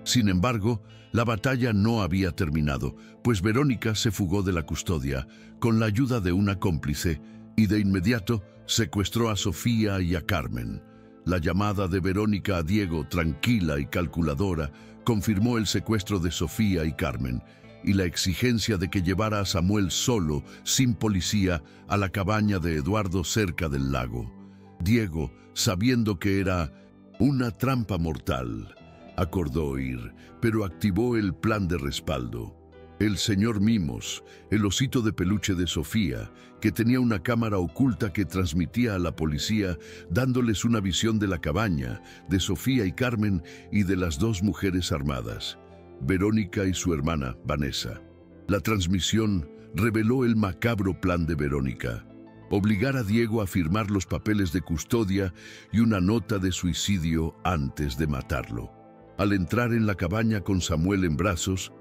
Sin embargo, la batalla no había terminado, pues Verónica se fugó de la custodia con la ayuda de una cómplice y de inmediato secuestró a Sofía y a Carmen. La llamada de Verónica a Diego, tranquila y calculadora, confirmó el secuestro de Sofía y Carmen y la exigencia de que llevara a Samuel solo, sin policía, a la cabaña de Eduardo cerca del lago. Diego, sabiendo que era una trampa mortal, acordó ir, pero activó el plan de respaldo. El señor Mimos, el osito de peluche de Sofía, que tenía una cámara oculta que transmitía a la policía, dándoles una visión de la cabaña, de Sofía y Carmen y de las dos mujeres armadas, Verónica y su hermana, Vanessa. La transmisión reveló el macabro plan de Verónica: obligar a Diego a firmar los papeles de custodia y una nota de suicidio antes de matarlo. Al entrar en la cabaña con Samuel en brazos,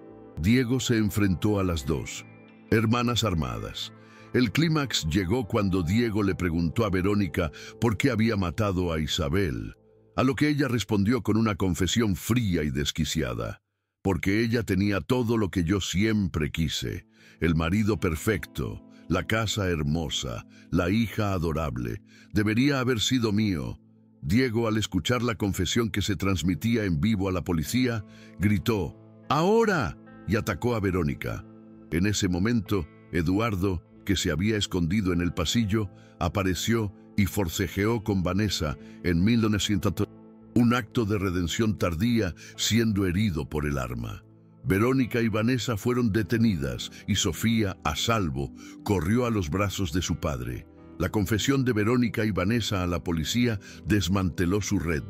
Diego se enfrentó a las dos hermanas armadas. El clímax llegó cuando Diego le preguntó a Verónica por qué había matado a Isabel, a lo que ella respondió con una confesión fría y desquiciada: porque ella tenía todo lo que yo siempre quise, el marido perfecto, la casa hermosa, la hija adorable, debería haber sido mío. Diego, al escuchar la confesión que se transmitía en vivo a la policía, gritó: «¡Ahora!», y atacó a Verónica. En ese momento, Eduardo, que se había escondido en el pasillo, apareció y forcejeó con Vanessa en 1900, un acto de redención tardía, siendo herido por el arma. Verónica y Vanessa fueron detenidas y Sofía, a salvo, corrió a los brazos de su padre. La confesión de Verónica y Vanessa a la policía desmanteló su red,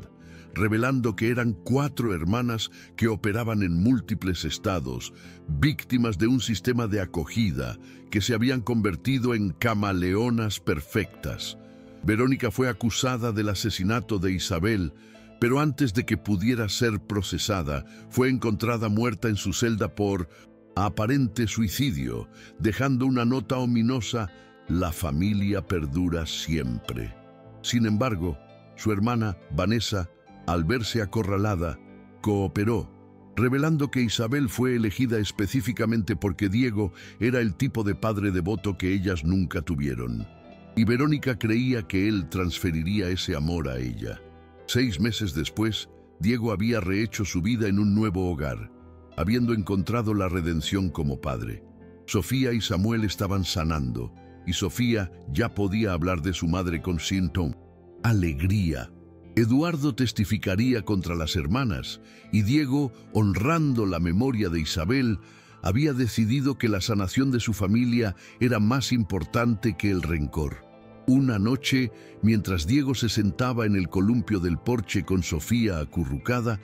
revelando que eran 4 hermanas que operaban en múltiples estados, víctimas de un sistema de acogida que se habían convertido en camaleonas perfectas. Verónica fue acusada del asesinato de Isabel, pero antes de que pudiera ser procesada, fue encontrada muerta en su celda por aparente suicidio, dejando una nota ominosa: «La familia perdura siempre». Sin embargo, su hermana, Vanessa, al verse acorralada, cooperó, revelando que Isabel fue elegida específicamente porque Diego era el tipo de padre devoto que ellas nunca tuvieron. Y Verónica creía que él transferiría ese amor a ella. 6 meses después, Diego había rehecho su vida en un nuevo hogar, habiendo encontrado la redención como padre. Sofía y Samuel estaban sanando, y Sofía ya podía hablar de su madre con alegría. Eduardo testificaría contra las hermanas, y Diego, honrando la memoria de Isabel, había decidido que la sanación de su familia era más importante que el rencor. Una noche, mientras Diego se sentaba en el columpio del porche con Sofía acurrucada,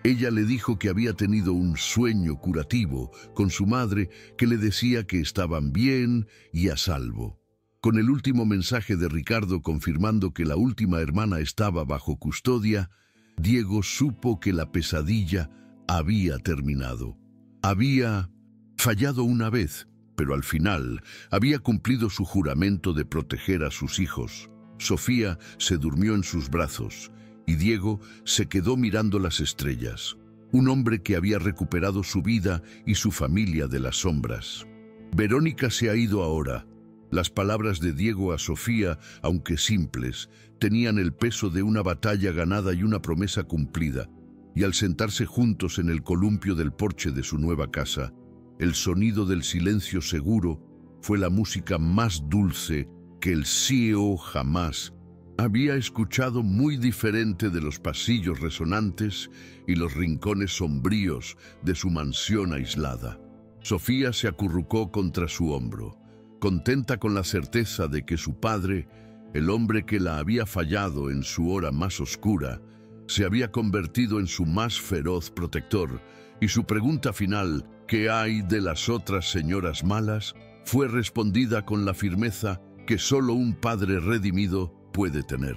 Ella le dijo que había tenido un sueño curativo con su madre que le decía que estaban bien y a salvo. Con el último mensaje de Ricardo confirmando que la última hermana estaba bajo custodia, Diego supo que la pesadilla había terminado. Había fallado una vez, pero al final había cumplido su juramento de proteger a sus hijos. Sofía se durmió en sus brazos y Diego se quedó mirando las estrellas, un hombre que había recuperado su vida y su familia de las sombras. Verónica se ha ido ahora. Las palabras de Diego a Sofía, aunque simples, tenían el peso de una batalla ganada y una promesa cumplida, y al sentarse juntos en el columpio del porche de su nueva casa, el sonido del silencio seguro fue la música más dulce que el CEO jamás había escuchado, muy diferente de los pasillos resonantes y los rincones sombríos de su mansión aislada. Sofía se acurrucó contra su hombro, contenta con la certeza de que su padre, el hombre que la había fallado en su hora más oscura, se había convertido en su más feroz protector, y su pregunta final, ¿qué hay de las otras señoras malas?, fue respondida con la firmeza que solo un padre redimido puede tener.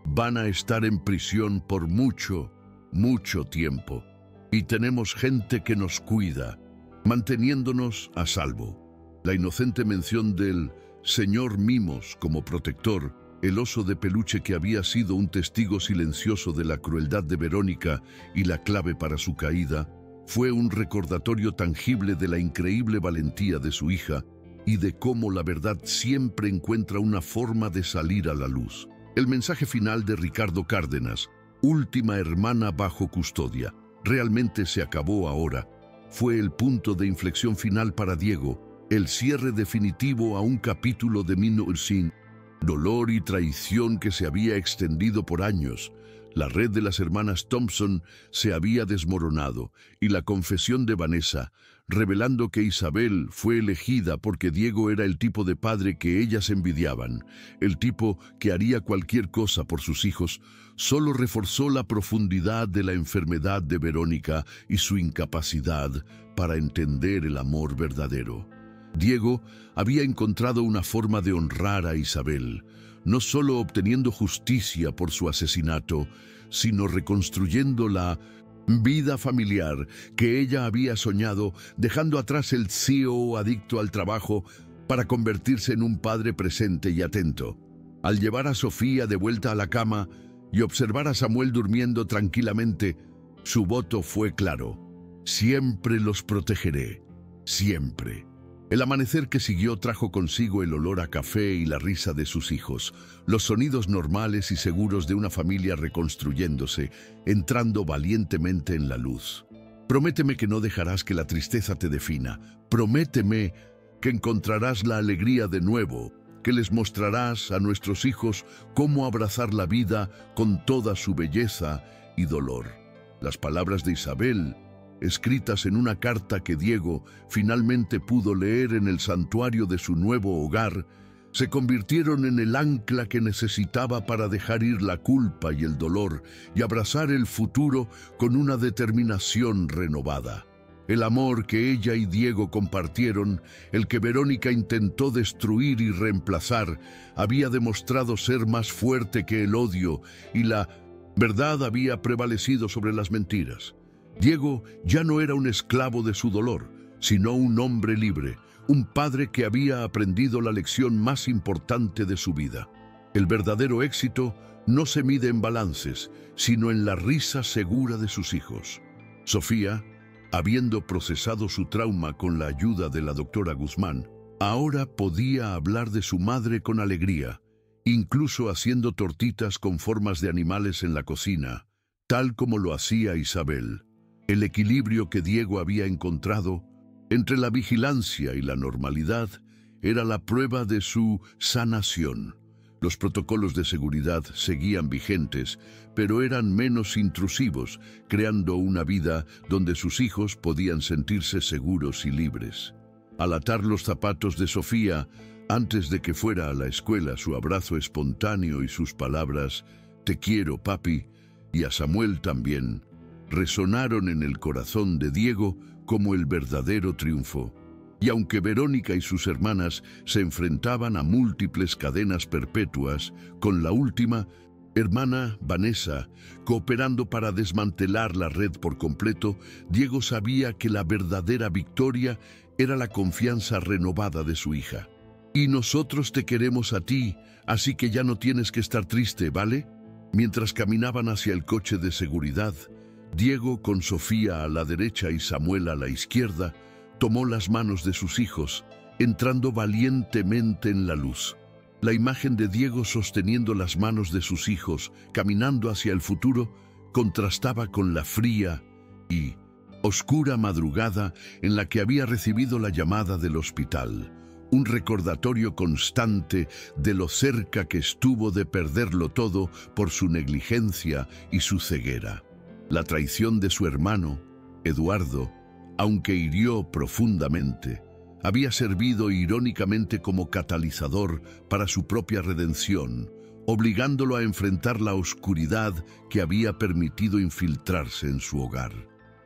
Van a estar en prisión por mucho, mucho tiempo, y tenemos gente que nos cuida, manteniéndonos a salvo. La inocente mención del señor Mimos como protector, el oso de peluche que había sido un testigo silencioso de la crueldad de Verónica y la clave para su caída, fue un recordatorio tangible de la increíble valentía de su hija y de cómo la verdad siempre encuentra una forma de salir a la luz. El mensaje final de Ricardo Cárdenas, última hermana bajo custodia, realmente se acabó ahora. Fue el punto de inflexión final para Diego, el cierre definitivo a un capítulo de sin dolor y traición que se había extendido por años. La red de las hermanas Thompson se había desmoronado y la confesión de Vanessa, revelando que Isabel fue elegida porque Diego era el tipo de padre que ellas envidiaban, el tipo que haría cualquier cosa por sus hijos, solo reforzó la profundidad de la enfermedad de Verónica y su incapacidad para entender el amor verdadero. Diego había encontrado una forma de honrar a Isabel, no solo obteniendo justicia por su asesinato, sino reconstruyendo la vida familiar que ella había soñado, dejando atrás el CEO adicto al trabajo para convertirse en un padre presente y atento. Al llevar a Sofía de vuelta a la cama y observar a Samuel durmiendo tranquilamente, su voto fue claro: siempre los protegeré, siempre. El amanecer que siguió trajo consigo el olor a café y la risa de sus hijos, los sonidos normales y seguros de una familia reconstruyéndose, entrando valientemente en la luz. Prométeme que no dejarás que la tristeza te defina. Prométeme que encontrarás la alegría de nuevo, que les mostrarás a nuestros hijos cómo abrazar la vida con toda su belleza y dolor. Las palabras de Isabel, escritas en una carta que Diego finalmente pudo leer en el santuario de su nuevo hogar, se convirtieron en el ancla que necesitaba para dejar ir la culpa y el dolor y abrazar el futuro con una determinación renovada. El amor que ella y Diego compartieron, el que Verónica intentó destruir y reemplazar, había demostrado ser más fuerte que el odio, y la verdad había prevalecido sobre las mentiras. Diego ya no era un esclavo de su dolor, sino un hombre libre, un padre que había aprendido la lección más importante de su vida. El verdadero éxito no se mide en balances, sino en la risa segura de sus hijos. Sofía, habiendo procesado su trauma con la ayuda de la doctora Guzmán, ahora podía hablar de su madre con alegría, incluso haciendo tortitas con formas de animales en la cocina, tal como lo hacía Isabel. El equilibrio que Diego había encontrado entre la vigilancia y la normalidad era la prueba de su sanación. Los protocolos de seguridad seguían vigentes, pero eran menos intrusivos, creando una vida donde sus hijos podían sentirse seguros y libres. Al atar los zapatos de Sofía, antes de que fuera a la escuela, su abrazo espontáneo y sus palabras, «Te quiero, papi», y a Samuel también, resonaron en el corazón de Diego como el verdadero triunfo. Y aunque Verónica y sus hermanas se enfrentaban a múltiples cadenas perpetuas, con la última, hermana Vanessa, cooperando para desmantelar la red por completo, Diego sabía que la verdadera victoria era la confianza renovada de su hija. Y nosotros te queremos a ti, así que ya no tienes que estar triste, ¿vale? Mientras caminaban hacia el coche de seguridad, Diego, con Sofía a la derecha y Samuel a la izquierda, tomó las manos de sus hijos, entrando valientemente en la luz. La imagen de Diego sosteniendo las manos de sus hijos, caminando hacia el futuro, contrastaba con la fría y oscura madrugada en la que había recibido la llamada del hospital, un recordatorio constante de lo cerca que estuvo de perderlo todo por su negligencia y su ceguera. La traición de su hermano, Eduardo, aunque hirió profundamente, había servido irónicamente como catalizador para su propia redención, obligándolo a enfrentar la oscuridad que había permitido infiltrarse en su hogar.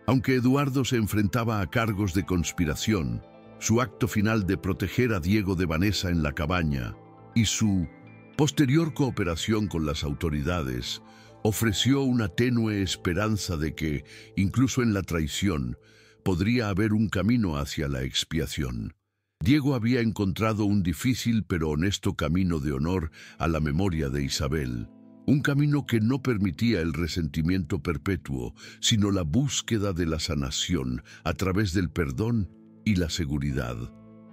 Aunque Eduardo se enfrentaba a cargos de conspiración, su acto final de proteger a Diego de Vanessa en la cabaña y su posterior cooperación con las autoridades ofreció una tenue esperanza de que, incluso en la traición, podría haber un camino hacia la expiación. Diego había encontrado un difícil pero honesto camino de honor a la memoria de Isabel, un camino que no permitía el resentimiento perpetuo, sino la búsqueda de la sanación a través del perdón y la seguridad.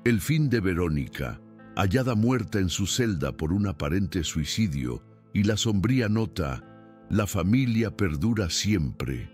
El fin de Verónica, hallada muerta en su celda por un aparente suicidio, y la sombría nota «La familia perdura siempre»,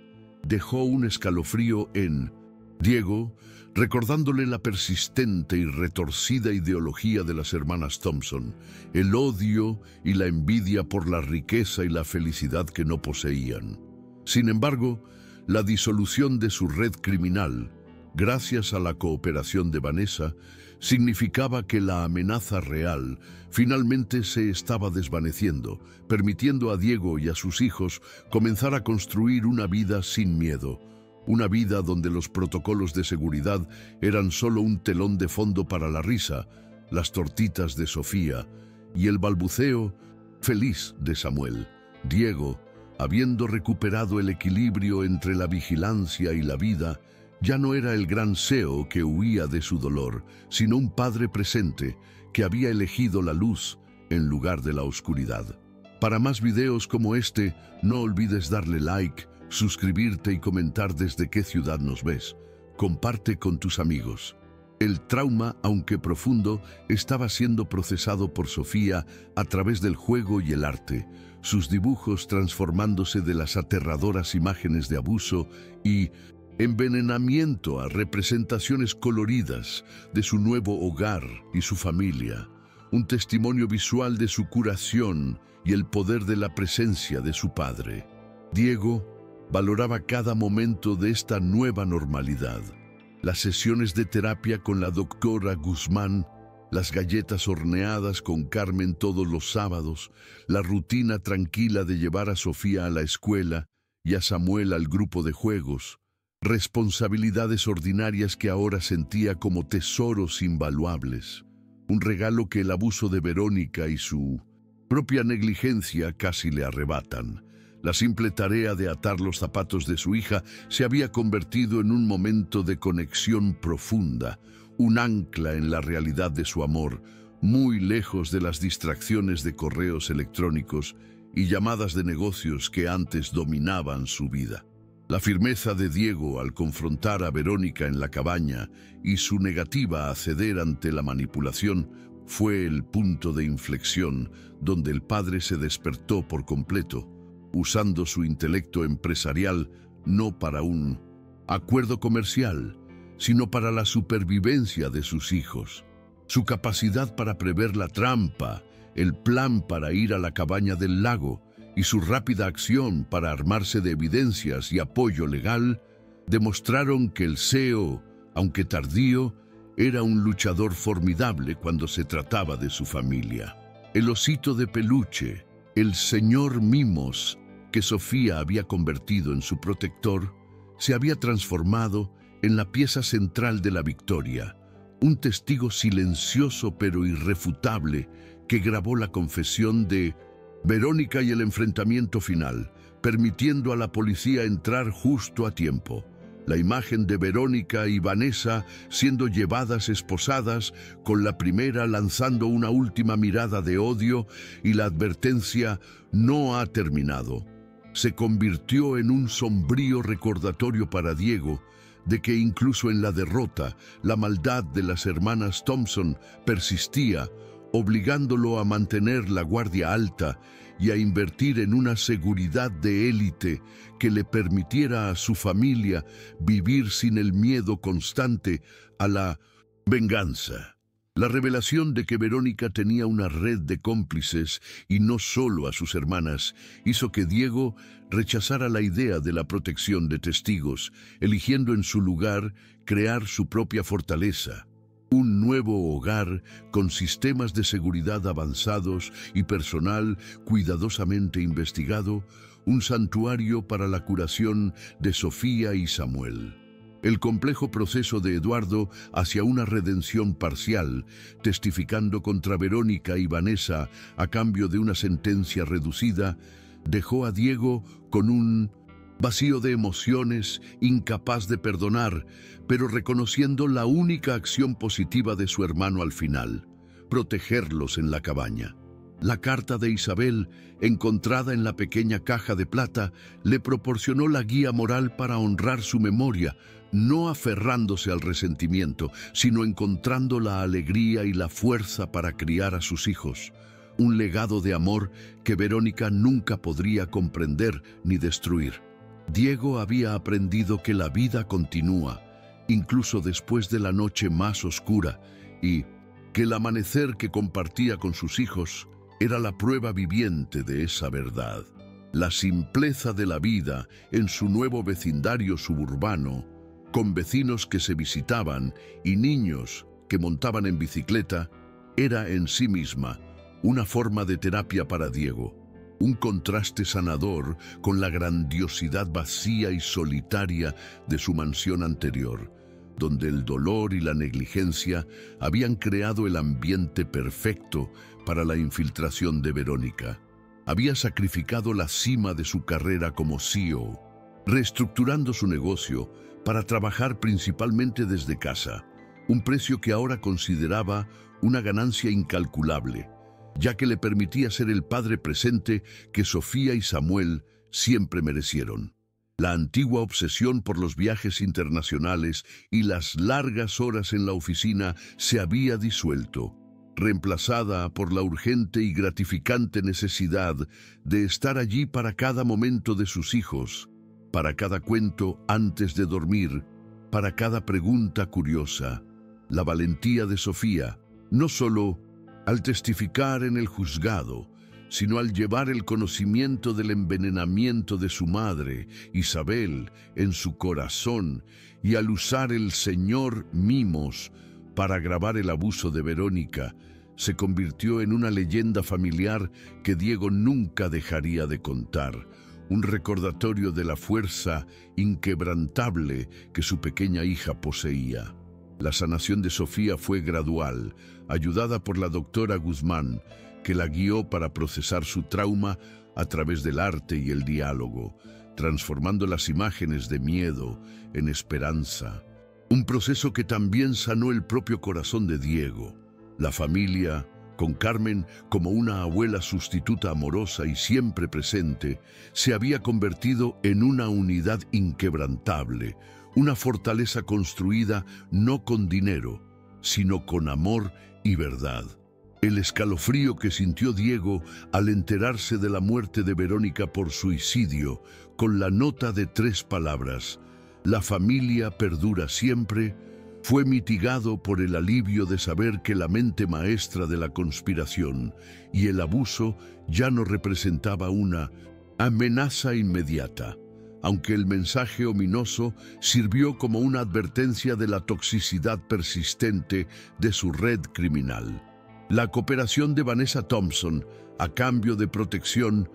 dejó un escalofrío en Diego, recordándole la persistente y retorcida ideología de las hermanas Thompson, el odio y la envidia por la riqueza y la felicidad que no poseían. Sin embargo, la disolución de su red criminal, gracias a la cooperación de Vanessa, significaba que la amenaza real finalmente se estaba desvaneciendo, permitiendo a Diego y a sus hijos comenzar a construir una vida sin miedo, una vida donde los protocolos de seguridad eran solo un telón de fondo para la risa, las tortitas de Sofía y el balbuceo feliz de Samuel. Diego, habiendo recuperado el equilibrio entre la vigilancia y la vida, ya no era el gran CEO que huía de su dolor, sino un padre presente que había elegido la luz en lugar de la oscuridad. Para más videos como este, no olvides darle like, suscribirte y comentar desde qué ciudad nos ves. Comparte con tus amigos. El trauma, aunque profundo, estaba siendo procesado por Sofía a través del juego y el arte, sus dibujos transformándose de las aterradoras imágenes de abuso y envenenamiento a representaciones coloridas de su nuevo hogar y su familia, un testimonio visual de su curación y el poder de la presencia de su padre. Diego valoraba cada momento de esta nueva normalidad. Las sesiones de terapia con la doctora Guzmán, las galletas horneadas con Carmen todos los sábados, la rutina tranquila de llevar a Sofía a la escuela y a Samuel al grupo de juegos, responsabilidades ordinarias que ahora sentía como tesoros invaluables, un regalo que el abuso de Verónica y su propia negligencia casi le arrebatan. La simple tarea de atar los zapatos de su hija se había convertido en un momento de conexión profunda, un ancla en la realidad de su amor, muy lejos de las distracciones de correos electrónicos y llamadas de negocios que antes dominaban su vida. La firmeza de Diego al confrontar a Verónica en la cabaña y su negativa a ceder ante la manipulación fue el punto de inflexión donde el padre se despertó por completo, usando su intelecto empresarial no para un acuerdo comercial, sino para la supervivencia de sus hijos. Su capacidad para prever la trampa, el plan para ir a la cabaña del lago y su rápida acción para armarse de evidencias y apoyo legal demostraron que el CEO, aunque tardío, era un luchador formidable cuando se trataba de su familia. El osito de peluche, el señor Mimos, que Sofía había convertido en su protector, se había transformado en la pieza central de la victoria, un testigo silencioso pero irrefutable que grabó la confesión de Verónica y el enfrentamiento final, permitiendo a la policía entrar justo a tiempo. La imagen de Verónica y Vanessa siendo llevadas esposadas, con la primera lanzando una última mirada de odio y la advertencia "no ha terminado", se convirtió en un sombrío recordatorio para Diego de que incluso en la derrota, la maldad de las hermanas Thompson persistía, obligándolo a mantener la guardia alta y a invertir en una seguridad de élite que le permitiera a su familia vivir sin el miedo constante a la venganza. La revelación de que Verónica tenía una red de cómplices y no solo a sus hermanas hizo que Diego rechazara la idea de la protección de testigos, eligiendo en su lugar crear su propia fortaleza. Un nuevo hogar con sistemas de seguridad avanzados y personal cuidadosamente investigado, un santuario para la curación de Sofía y Samuel. El complejo proceso de Eduardo hacia una redención parcial, testificando contra Verónica y Vanessa a cambio de una sentencia reducida, dejó a Diego con un vacío de emociones, incapaz de perdonar, pero reconociendo la única acción positiva de su hermano al final: protegerlos en la cabaña. La carta de Isabel, encontrada en la pequeña caja de plata, le proporcionó la guía moral para honrar su memoria, no aferrándose al resentimiento, sino encontrando la alegría y la fuerza para criar a sus hijos. Un legado de amor que Verónica nunca podría comprender ni destruir. Diego había aprendido que la vida continúa, incluso después de la noche más oscura, y que el amanecer que compartía con sus hijos era la prueba viviente de esa verdad. La simpleza de la vida en su nuevo vecindario suburbano, con vecinos que se visitaban y niños que montaban en bicicleta, era en sí misma una forma de terapia para Diego, un contraste sanador con la grandiosidad vacía y solitaria de su mansión anterior, donde el dolor y la negligencia habían creado el ambiente perfecto para la infiltración de Verónica. Había sacrificado la cima de su carrera como CEO, reestructurando su negocio para trabajar principalmente desde casa, un precio que ahora consideraba una ganancia incalculable, ya que le permitía ser el padre presente que Sofía y Samuel siempre merecieron. La antigua obsesión por los viajes internacionales y las largas horas en la oficina se había disuelto, reemplazada por la urgente y gratificante necesidad de estar allí para cada momento de sus hijos, para cada cuento antes de dormir, para cada pregunta curiosa. La valentía de Sofía, no solo al testificar en el juzgado, sino al llevar el conocimiento del envenenamiento de su madre, Isabel, en su corazón, y al usar el señor Mimos para agravar el abuso de Verónica, se convirtió en una leyenda familiar que Diego nunca dejaría de contar, un recordatorio de la fuerza inquebrantable que su pequeña hija poseía. La sanación de Sofía fue gradual, ayudada por la doctora Guzmán, que la guió para procesar su trauma a través del arte y el diálogo, transformando las imágenes de miedo en esperanza. Un proceso que también sanó el propio corazón de Diego. La familia, con Carmen como una abuela sustituta amorosa y siempre presente, se había convertido en una unidad inquebrantable, una fortaleza construida no con dinero, sino con amor y verdad. El escalofrío que sintió Diego al enterarse de la muerte de Verónica por suicidio, con la nota de 3 palabras: "La familia perdura siempre", fue mitigado por el alivio de saber que la mente maestra de la conspiración y el abuso ya no representaba una amenaza inmediata, aunque el mensaje ominoso sirvió como una advertencia de la toxicidad persistente de su red criminal. La cooperación de Vanessa Thompson, a cambio de protección,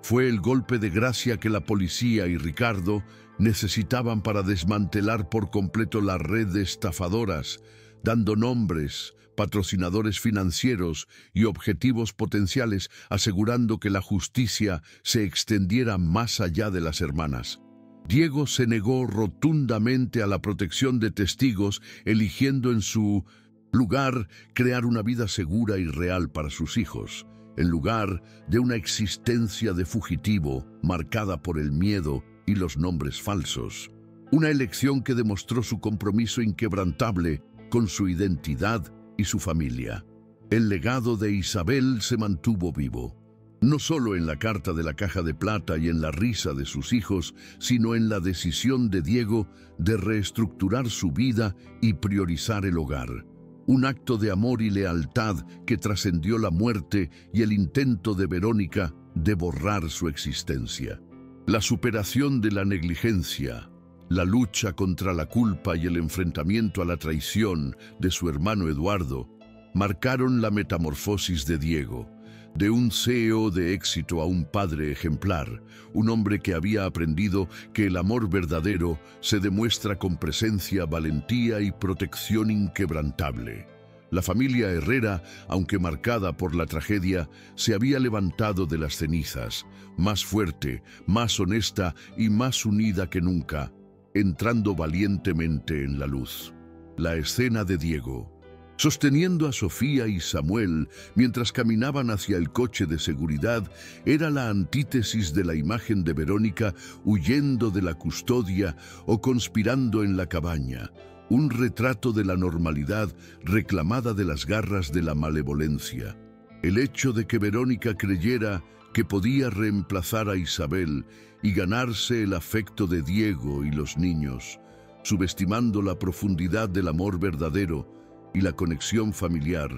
Fue el golpe de gracia que la policía y Ricardo necesitaban para desmantelar por completo la red de estafadoras, dando nombres, patrocinadores financieros y objetivos potenciales, asegurando que la justicia se extendiera más allá de las hermanas. Diego se negó rotundamente a la protección de testigos, eligiendo en su lugar crear una vida segura y real para sus hijos, en lugar de una existencia de fugitivo marcada por el miedo y los nombres falsos. Una elección que demostró su compromiso inquebrantable con su identidad y su familia. El legado de Isabel se mantuvo vivo, no solo en la carta de la caja de plata y en la risa de sus hijos, sino en la decisión de Diego de reestructurar su vida y priorizar el hogar. Un acto de amor y lealtad que trascendió la muerte y el intento de Verónica de borrar su existencia. La superación de la negligencia, la lucha contra la culpa y el enfrentamiento a la traición de su hermano Eduardo marcaron la metamorfosis de Diego, de un CEO de éxito a un padre ejemplar, un hombre que había aprendido que el amor verdadero se demuestra con presencia, valentía y protección inquebrantable. La familia Herrera, aunque marcada por la tragedia, se había levantado de las cenizas, más fuerte, más honesta y más unida que nunca, entrando valientemente en la luz. La escena de Diego, sosteniendo a Sofía y Samuel mientras caminaban hacia el coche de seguridad, era la antítesis de la imagen de Verónica huyendo de la custodia o conspirando en la cabaña, un retrato de la normalidad reclamada de las garras de la malevolencia. El hecho de que Verónica creyera que podía reemplazar a Isabel y ganarse el afecto de Diego y los niños, subestimando la profundidad del amor verdadero y la conexión familiar,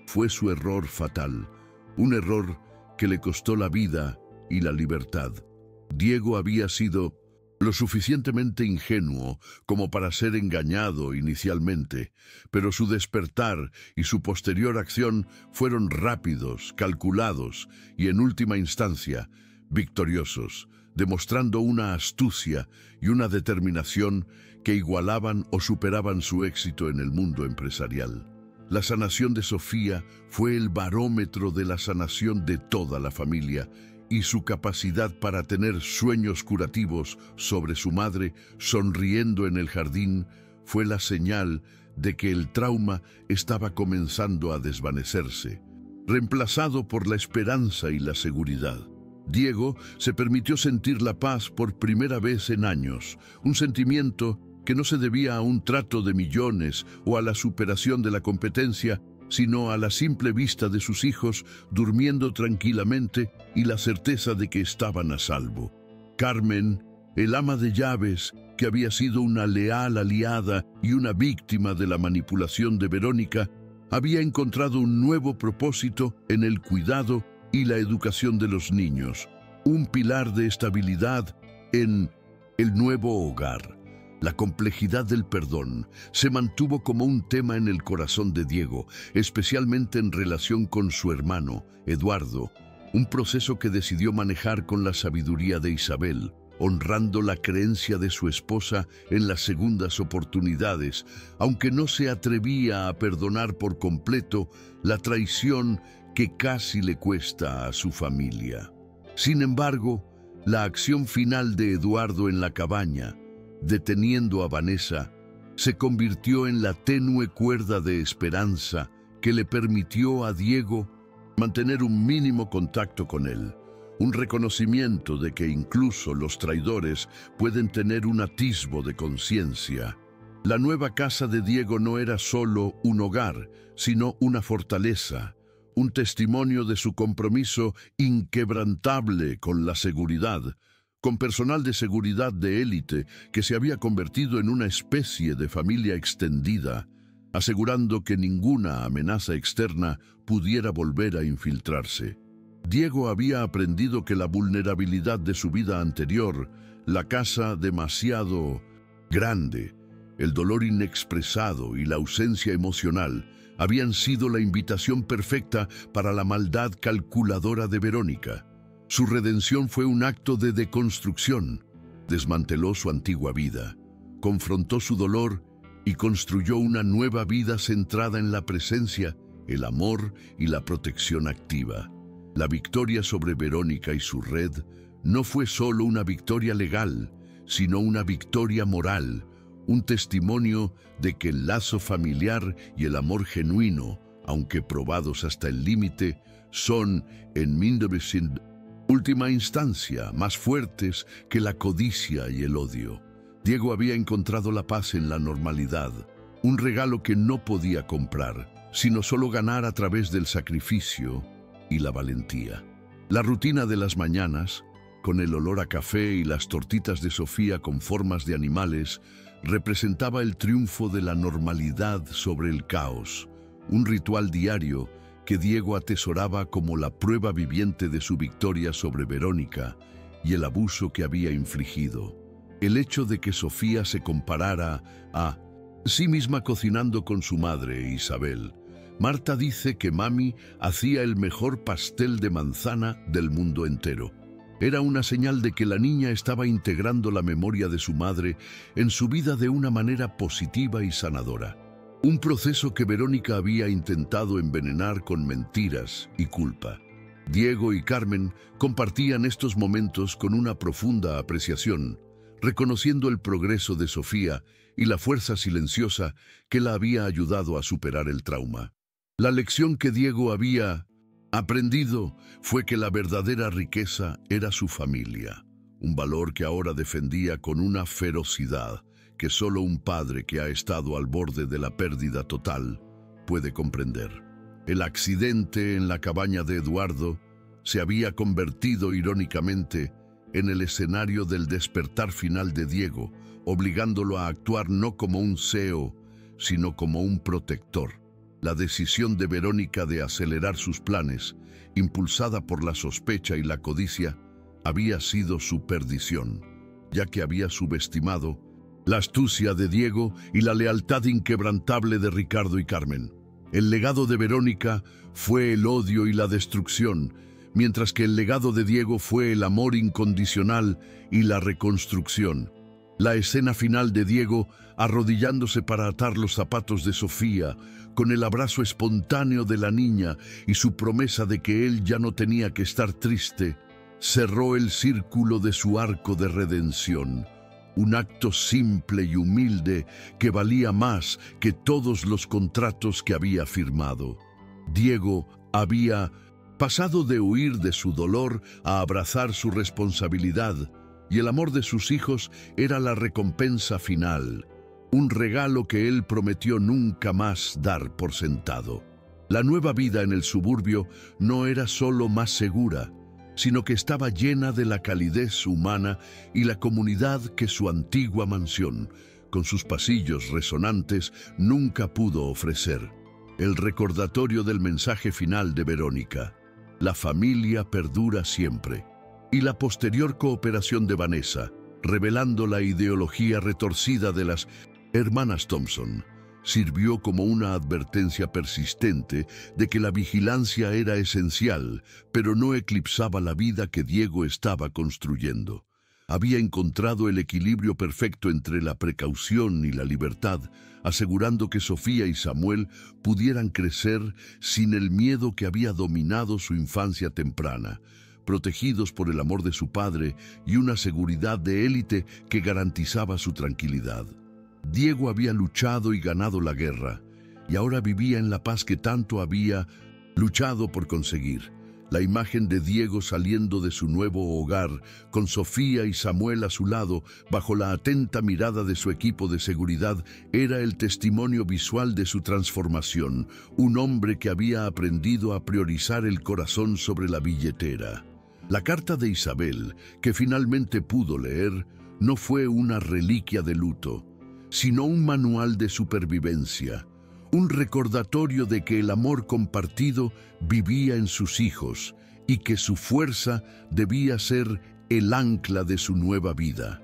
fue su error fatal, un error que le costó la vida y la libertad. Diego había sido lo suficientemente ingenuo como para ser engañado inicialmente, pero su despertar y su posterior acción fueron rápidos, calculados y, en última instancia, victoriosos, demostrando una astucia y una determinación que igualaban o superaban su éxito en el mundo empresarial. La sanación de Sofía fue el barómetro de la sanación de toda la familia, y su capacidad para tener sueños curativos sobre su madre sonriendo en el jardín fue la señal de que el trauma estaba comenzando a desvanecerse, reemplazado por la esperanza y la seguridad. Diego se permitió sentir la paz por primera vez en años, un sentimiento que no se debía a un trato de millones o a la superación de la competencia, sino a la simple vista de sus hijos durmiendo tranquilamente y la certeza de que estaban a salvo. Carmen, el ama de llaves, que había sido una leal aliada y una víctima de la manipulación de Verónica, había encontrado un nuevo propósito en el cuidado y la educación de los niños, un pilar de estabilidad en el nuevo hogar. La complejidad del perdón se mantuvo como un tema en el corazón de Diego, especialmente en relación con su hermano, Eduardo, un proceso que decidió manejar con la sabiduría de Isabel, honrando la creencia de su esposa en las segundas oportunidades, aunque no se atrevía a perdonar por completo la traición que casi le cuesta a su familia. Sin embargo, la acción final de Eduardo en la cabaña, deteniendo a Vanessa, se convirtió en la tenue cuerda de esperanza que le permitió a Diego mantener un mínimo contacto con él, un reconocimiento de que incluso los traidores pueden tener un atisbo de conciencia. La nueva casa de Diego no era solo un hogar, sino una fortaleza, un testimonio de su compromiso inquebrantable con la seguridad, con personal de seguridad de élite que se había convertido en una especie de familia extendida, asegurando que ninguna amenaza externa pudiera volver a infiltrarse. Diego había aprendido que la vulnerabilidad de su vida anterior, la casa demasiado grande, el dolor inexpresado y la ausencia emocional habían sido la invitación perfecta para la maldad calculadora de Verónica. Su redención fue un acto de deconstrucción. Desmanteló su antigua vida, confrontó su dolor y construyó una nueva vida centrada en la presencia, el amor y la protección activa. La victoria sobre Verónica y su red no fue solo una victoria legal, sino una victoria moral, un testimonio de que el lazo familiar y el amor genuino, aunque probados hasta el límite, son, en última instancia, más fuertes que la codicia y el odio. Diego había encontrado la paz en la normalidad, un regalo que no podía comprar, sino solo ganar a través del sacrificio y la valentía. La rutina de las mañanas, con el olor a café y las tortitas de Sofía con formas de animales, representaba el triunfo de la normalidad sobre el caos, un ritual diario que Diego atesoraba como la prueba viviente de su victoria sobre Verónica y el abuso que había infligido. El hecho de que Sofía se comparara a sí misma cocinando con su madre, Isabel. Marta dice que mami hacía el mejor pastel de manzana del mundo entero. Era una señal de que la niña estaba integrando la memoria de su madre en su vida de una manera positiva y sanadora. Un proceso que Verónica había intentado envenenar con mentiras y culpa. Diego y Carmen compartían estos momentos con una profunda apreciación, reconociendo el progreso de Sofía y la fuerza silenciosa que la había ayudado a superar el trauma. La lección que Diego había aprendido fue que la verdadera riqueza era su familia, un valor que ahora defendía con una ferocidad que solo un padre que ha estado al borde de la pérdida total puede comprender. El accidente en la cabaña de Eduardo se había convertido irónicamente en el escenario del despertar final de Diego, obligándolo a actuar no como un CEO, sino como un protector. La decisión de Verónica de acelerar sus planes, impulsada por la sospecha y la codicia, había sido su perdición, ya que había subestimado la astucia de Diego y la lealtad inquebrantable de Ricardo y Carmen. El legado de Verónica fue el odio y la destrucción, mientras que el legado de Diego fue el amor incondicional y la reconstrucción. La escena final de Diego, arrodillándose para atar los zapatos de Sofía, con el abrazo espontáneo de la niña y su promesa de que él ya no tenía que estar triste, cerró el círculo de su arco de redención. Un acto simple y humilde que valía más que todos los contratos que había firmado. Diego había pasado de huir de su dolor a abrazar su responsabilidad, y el amor de sus hijos era la recompensa final, un regalo que él prometió nunca más dar por sentado. La nueva vida en el suburbio no era solo más segura, sino que estaba llena de la calidez humana y la comunidad que su antigua mansión, con sus pasillos resonantes, nunca pudo ofrecer. El recordatorio del mensaje final de Verónica: la familia perdura siempre, y la posterior cooperación de Vanessa, revelando la ideología retorcida de las hermanas Thompson, sirvió como una advertencia persistente de que la vigilancia era esencial, pero no eclipsaba la vida que Diego estaba construyendo. Había encontrado el equilibrio perfecto entre la precaución y la libertad, asegurando que Sofía y Samuel pudieran crecer sin el miedo que había dominado su infancia temprana, protegidos por el amor de su padre y una seguridad de élite que garantizaba su tranquilidad. Diego había luchado y ganado la guerra, y ahora vivía en la paz que tanto había luchado por conseguir. La imagen de Diego saliendo de su nuevo hogar, con Sofía y Samuel a su lado, bajo la atenta mirada de su equipo de seguridad, era el testimonio visual de su transformación, un hombre que había aprendido a priorizar el corazón sobre la billetera. La carta de Isabel, que finalmente pudo leer, no fue una reliquia de luto, sino un manual de supervivencia, un recordatorio de que el amor compartido vivía en sus hijos y que su fuerza debía ser el ancla de su nueva vida.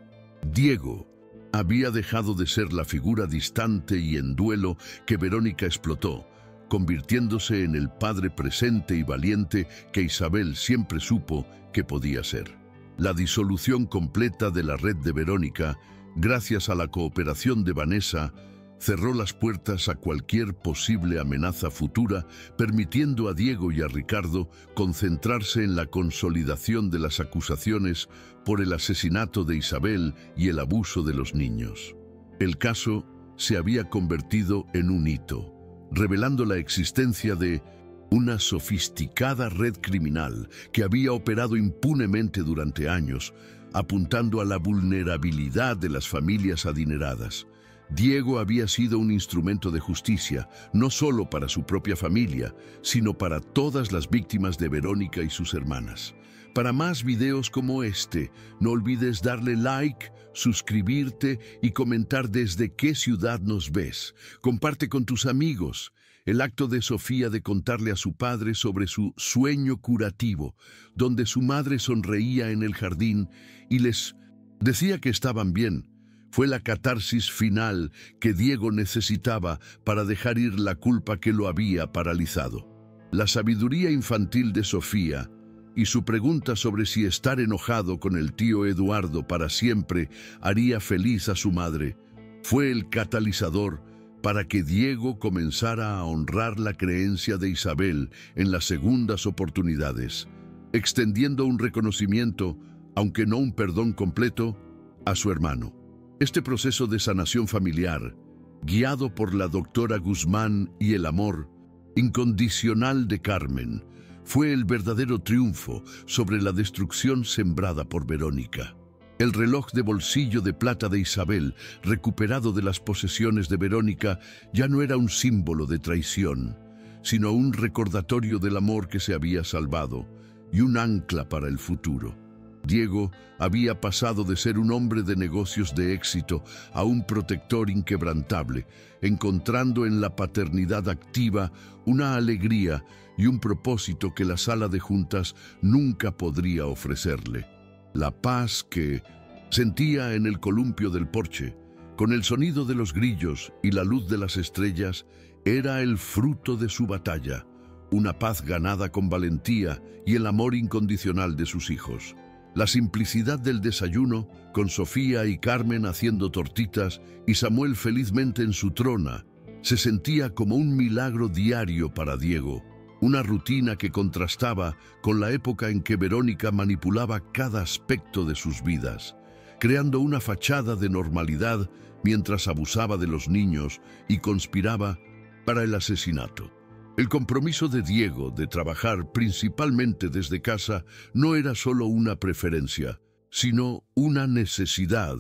Diego había dejado de ser la figura distante y en duelo que Verónica explotó, convirtiéndose en el padre presente y valiente que Isabel siempre supo que podía ser. La disolución completa de la red de Verónica, gracias a la cooperación de Vanessa, cerró las puertas a cualquier posible amenaza futura, permitiendo a Diego y a Ricardo concentrarse en la consolidación de las acusaciones por el asesinato de Isabel y el abuso de los niños. El caso se había convertido en un hito, revelando la existencia de una sofisticada red criminal que había operado impunemente durante años, apuntando a la vulnerabilidad de las familias adineradas. Diego había sido un instrumento de justicia, no solo para su propia familia, sino para todas las víctimas de Verónica y sus hermanas. Para más videos como este, no olvides darle like, suscribirte y comentar desde qué ciudad nos ves. Comparte con tus amigos el acto de Sofía de contarle a su padre sobre su sueño curativo, donde su madre sonreía en el jardín y les decía que estaban bien. Fue la catarsis final que Diego necesitaba para dejar ir la culpa que lo había paralizado. La sabiduría infantil de Sofía y su pregunta sobre si estar enojado con el tío Eduardo para siempre haría feliz a su madre fue el catalizador para que Diego comenzara a honrar la creencia de Isabel en las segundas oportunidades, extendiendo un reconocimiento, aunque no un perdón completo, a su hermano. Este proceso de sanación familiar, guiado por la doctora Guzmán y el amor incondicional de Carmen, fue el verdadero triunfo sobre la destrucción sembrada por Verónica. El reloj de bolsillo de plata de Isabel, recuperado de las posesiones de Verónica, ya no era un símbolo de traición, sino un recordatorio del amor que se había salvado y un ancla para el futuro. Diego había pasado de ser un hombre de negocios de éxito a un protector inquebrantable, encontrando en la paternidad activa una alegría y un propósito que la sala de juntas nunca podría ofrecerle. La paz que sentía en el columpio del porche, con el sonido de los grillos y la luz de las estrellas, era el fruto de su batalla, una paz ganada con valentía y el amor incondicional de sus hijos. La simplicidad del desayuno, con Sofía y Carmen haciendo tortitas y Samuel felizmente en su trona, se sentía como un milagro diario para Diego, una rutina que contrastaba con la época en que Verónica manipulaba cada aspecto de sus vidas, creando una fachada de normalidad mientras abusaba de los niños y conspiraba para el asesinato. El compromiso de Diego de trabajar principalmente desde casa no era solo una preferencia, sino una necesidad,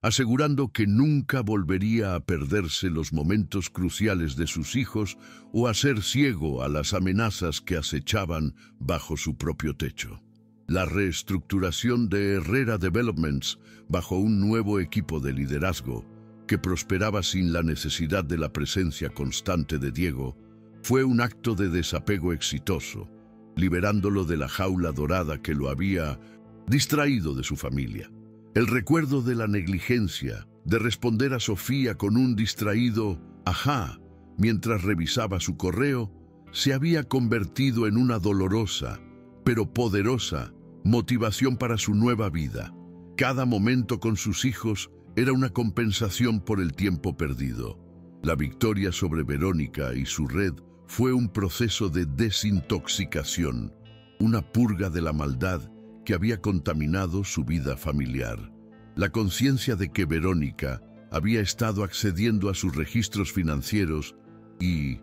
asegurando que nunca volvería a perderse los momentos cruciales de sus hijos o a ser ciego a las amenazas que acechaban bajo su propio techo. La reestructuración de Herrera Developments bajo un nuevo equipo de liderazgo, que prosperaba sin la necesidad de la presencia constante de Diego, fue un acto de desapego exitoso, liberándolo de la jaula dorada que lo había distraído de su familia. El recuerdo de la negligencia, de responder a Sofía con un distraído «ajá» mientras revisaba su correo, se había convertido en una dolorosa, pero poderosa, motivación para su nueva vida. Cada momento con sus hijos era una compensación por el tiempo perdido. La victoria sobre Verónica y su red fue un proceso de desintoxicación, una purga de la maldad que había contaminado su vida familiar. La conciencia de que Verónica había estado accediendo a sus registros financieros y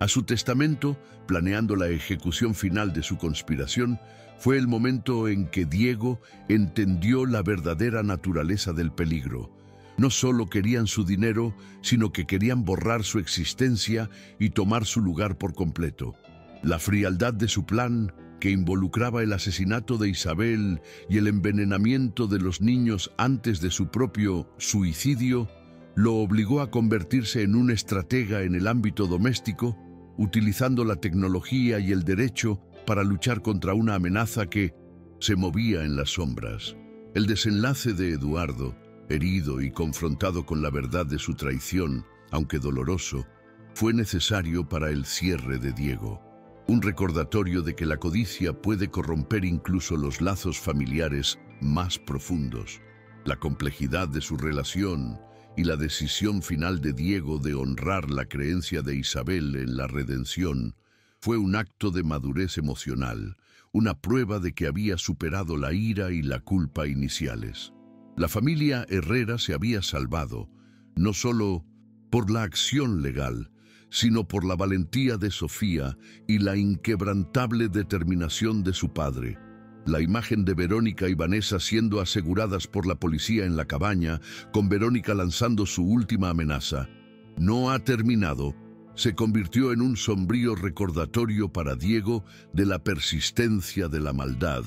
a su testamento, planeando la ejecución final de su conspiración, fue el momento en que Diego entendió la verdadera naturaleza del peligro. No solo querían su dinero, sino que querían borrar su existencia y tomar su lugar por completo. La frialdad de su plan, que involucraba el asesinato de Isabel y el envenenamiento de los niños antes de su propio suicidio, lo obligó a convertirse en un estratega en el ámbito doméstico, utilizando la tecnología y el derecho para luchar contra una amenaza que se movía en las sombras. El desenlace de Eduardo, herido y confrontado con la verdad de su traición, aunque doloroso, fue necesario para el cierre de Diego. Un recordatorio de que la codicia puede corromper incluso los lazos familiares más profundos. La complejidad de su relación y la decisión final de Diego de honrar la creencia de Isabel en la redención fue un acto de madurez emocional, una prueba de que había superado la ira y la culpa iniciales. La familia Herrera se había salvado, no solo por la acción legal, sino por la valentía de Sofía y la inquebrantable determinación de su padre. La imagen de Verónica y Vanessa siendo aseguradas por la policía en la cabaña, con Verónica lanzando su última amenaza, "No ha terminado", se convirtió en un sombrío recordatorio para Diego de la persistencia de la maldad,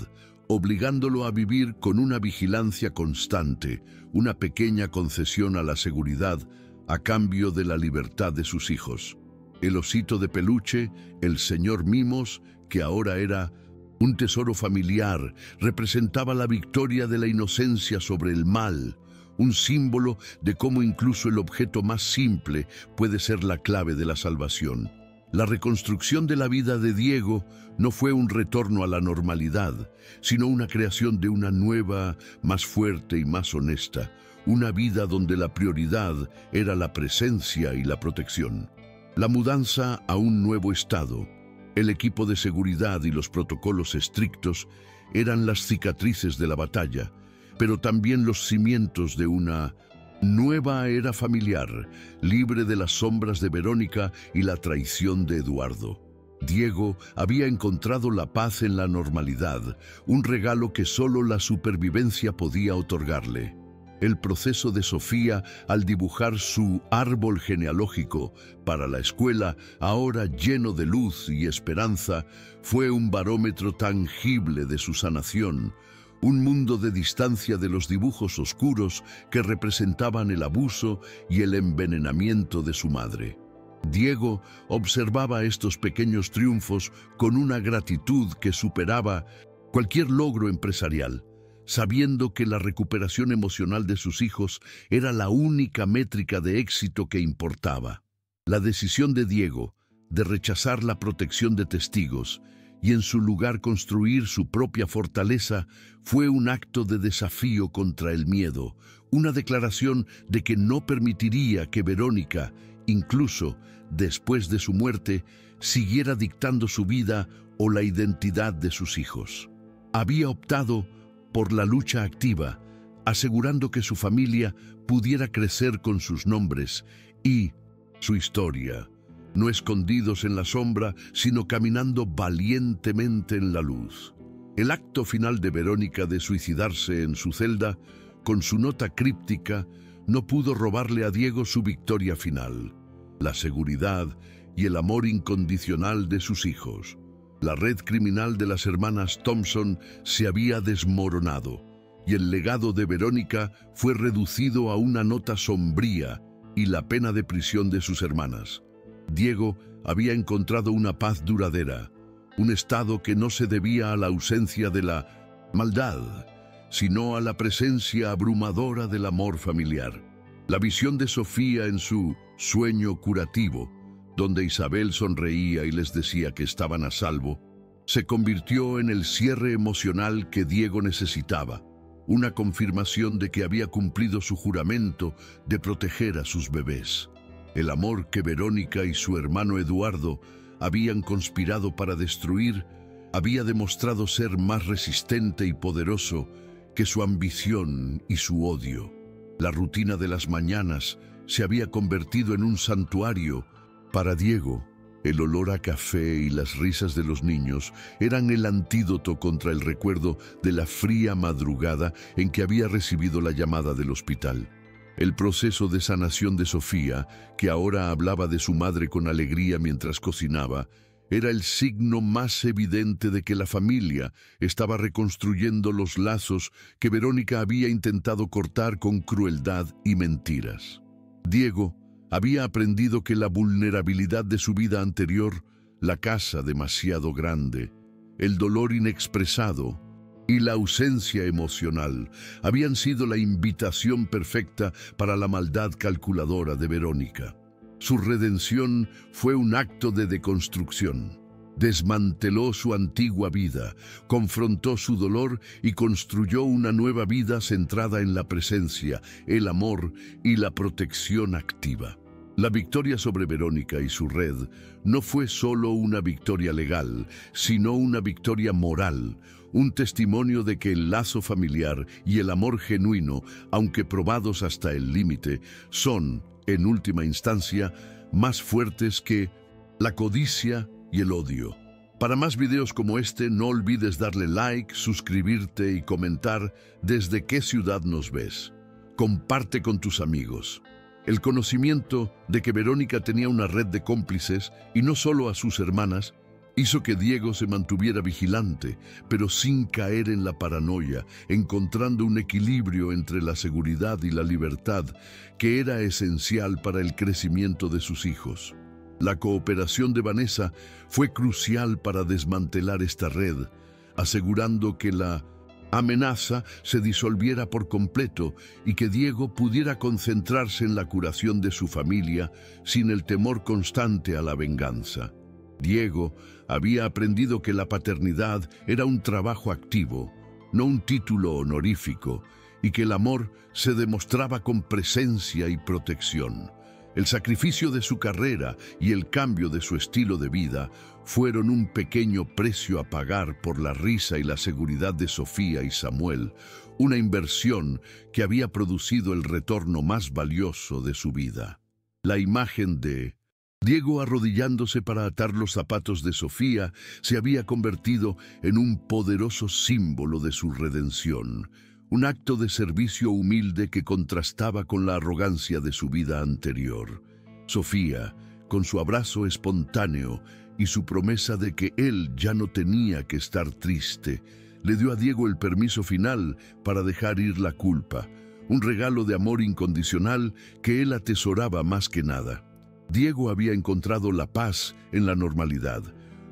obligándolo a vivir con una vigilancia constante, una pequeña concesión a la seguridad a cambio de la libertad de sus hijos. El osito de peluche, el señor Mimos, que ahora era un tesoro familiar, representaba la victoria de la inocencia sobre el mal, un símbolo de cómo incluso el objeto más simple puede ser la clave de la salvación. La reconstrucción de la vida de Diego no fue un retorno a la normalidad, sino una creación de una nueva, más fuerte y más honesta, una vida donde la prioridad era la presencia y la protección. La mudanza a un nuevo estado, el equipo de seguridad y los protocolos estrictos eran las cicatrices de la batalla, pero también los cimientos de una nueva era familiar, libre de las sombras de Verónica y la traición de Eduardo. Diego había encontrado la paz en la normalidad, un regalo que solo la supervivencia podía otorgarle. El proceso de Sofía al dibujar su árbol genealógico para la escuela, ahora lleno de luz y esperanza, fue un barómetro tangible de su sanación, un mundo de distancia de los dibujos oscuros que representaban el abuso y el envenenamiento de su madre. Diego observaba estos pequeños triunfos con una gratitud que superaba cualquier logro empresarial, sabiendo que la recuperación emocional de sus hijos era la única métrica de éxito que importaba. La decisión de Diego de rechazar la protección de testigos y en su lugar construir su propia fortaleza fue un acto de desafío contra el miedo, una declaración de que no permitiría que Verónica, incluso después de su muerte, siguiera dictando su vida o la identidad de sus hijos. Había optado por la lucha activa, asegurando que su familia pudiera crecer con sus nombres y su historia, no escondidos en la sombra, sino caminando valientemente en la luz. El acto final de Verónica de suicidarse en su celda, con su nota críptica, no pudo robarle a Diego su victoria final, la seguridad y el amor incondicional de sus hijos. La red criminal de las hermanas Thompson se había desmoronado, y el legado de Verónica fue reducido a una nota sombría y la pena de prisión de sus hermanas. Diego había encontrado una paz duradera, un estado que no se debía a la ausencia de la maldad, sino a la presencia abrumadora del amor familiar. La visión de Sofía en su sueño curativo, donde Isabel sonreía y les decía que estaban a salvo, se convirtió en el cierre emocional que Diego necesitaba, una confirmación de que había cumplido su juramento de proteger a sus bebés. El amor que Verónica y su hermano Eduardo habían conspirado para destruir había demostrado ser más resistente y poderoso que su ambición y su odio. La rutina de las mañanas se había convertido en un santuario. Para Diego, el olor a café y las risas de los niños eran el antídoto contra el recuerdo de la fría madrugada en que había recibido la llamada del hospital. El proceso de sanación de Sofía, que ahora hablaba de su madre con alegría mientras cocinaba, era el signo más evidente de que la familia estaba reconstruyendo los lazos que Verónica había intentado cortar con crueldad y mentiras. Diego había aprendido que la vulnerabilidad de su vida anterior, la casa demasiado grande, el dolor inexpresado y la ausencia emocional habían sido la invitación perfecta para la maldad calculadora de Verónica. Su redención fue un acto de deconstrucción. Desmanteló su antigua vida, confrontó su dolor y construyó una nueva vida centrada en la presencia, el amor y la protección activa. La victoria sobre Verónica y su red no fue solo una victoria legal, sino una victoria moral, un testimonio de que el lazo familiar y el amor genuino, aunque probados hasta el límite, son, en última instancia, más fuertes que la codicia y el odio. Para más videos como este, no olvides darle like, suscribirte y comentar desde qué ciudad nos ves. Comparte con tus amigos. El conocimiento de que Verónica tenía una red de cómplices, y no solo a sus hermanas, hizo que Diego se mantuviera vigilante, pero sin caer en la paranoia, encontrando un equilibrio entre la seguridad y la libertad que era esencial para el crecimiento de sus hijos. La cooperación de Vanessa fue crucial para desmantelar esta red, asegurando que la amenaza se disolviera por completo y que Diego pudiera concentrarse en la curación de su familia sin el temor constante a la venganza. Diego había aprendido que la paternidad era un trabajo activo, no un título honorífico, y que el amor se demostraba con presencia y protección. El sacrificio de su carrera y el cambio de su estilo de vida fueron un pequeño precio a pagar por la risa y la seguridad de Sofía y Samuel, una inversión que había producido el retorno más valioso de su vida. La imagen de Diego arrodillándose para atar los zapatos de Sofía se había convertido en un poderoso símbolo de su redención, un acto de servicio humilde que contrastaba con la arrogancia de su vida anterior. Sofía, con su abrazo espontáneo y su promesa de que él ya no tenía que estar triste, le dio a Diego el permiso final para dejar ir la culpa, un regalo de amor incondicional que él atesoraba más que nada. Diego había encontrado la paz en la normalidad,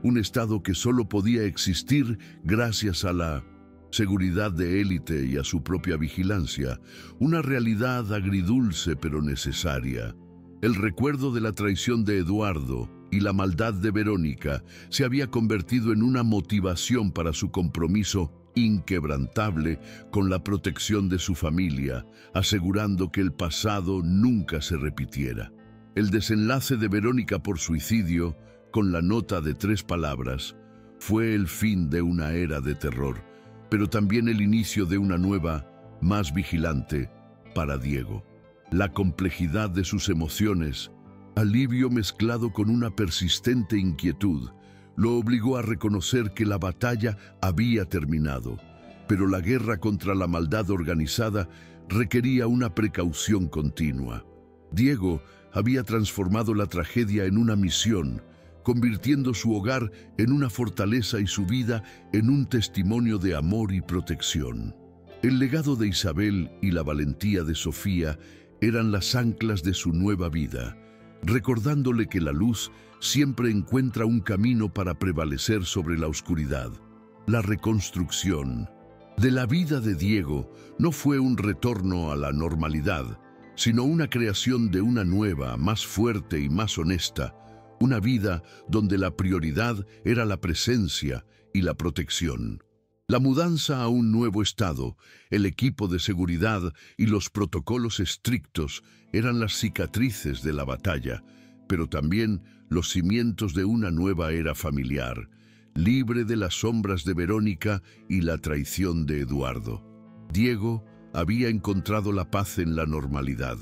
un estado que solo podía existir gracias a la seguridad de élite y a su propia vigilancia, una realidad agridulce pero necesaria. El recuerdo de la traición de Eduardo y la maldad de Verónica se había convertido en una motivación para su compromiso inquebrantable con la protección de su familia, asegurando que el pasado nunca se repitiera. El desenlace de Verónica por suicidio, con la nota de 3 palabras, fue el fin de una era de terror, pero también el inicio de una nueva, más vigilante, para Diego. La complejidad de sus emociones, alivio mezclado con una persistente inquietud, lo obligó a reconocer que la batalla había terminado, pero la guerra contra la maldad organizada requería una precaución continua. Diego había transformado la tragedia en una misión, convirtiendo su hogar en una fortaleza y su vida en un testimonio de amor y protección. El legado de Isabel y la valentía de Sofía eran las anclas de su nueva vida, recordándole que la luz siempre encuentra un camino para prevalecer sobre la oscuridad. La reconstrucción de la vida de Diego no fue un retorno a la normalidad, sino una creación de una nueva, más fuerte y más honesta, una vida donde la prioridad era la presencia y la protección. La mudanza a un nuevo estado, el equipo de seguridad y los protocolos estrictos eran las cicatrices de la batalla, pero también los cimientos de una nueva era familiar, libre de las sombras de Verónica y la traición de Eduardo. Diego había encontrado la paz en la normalidad,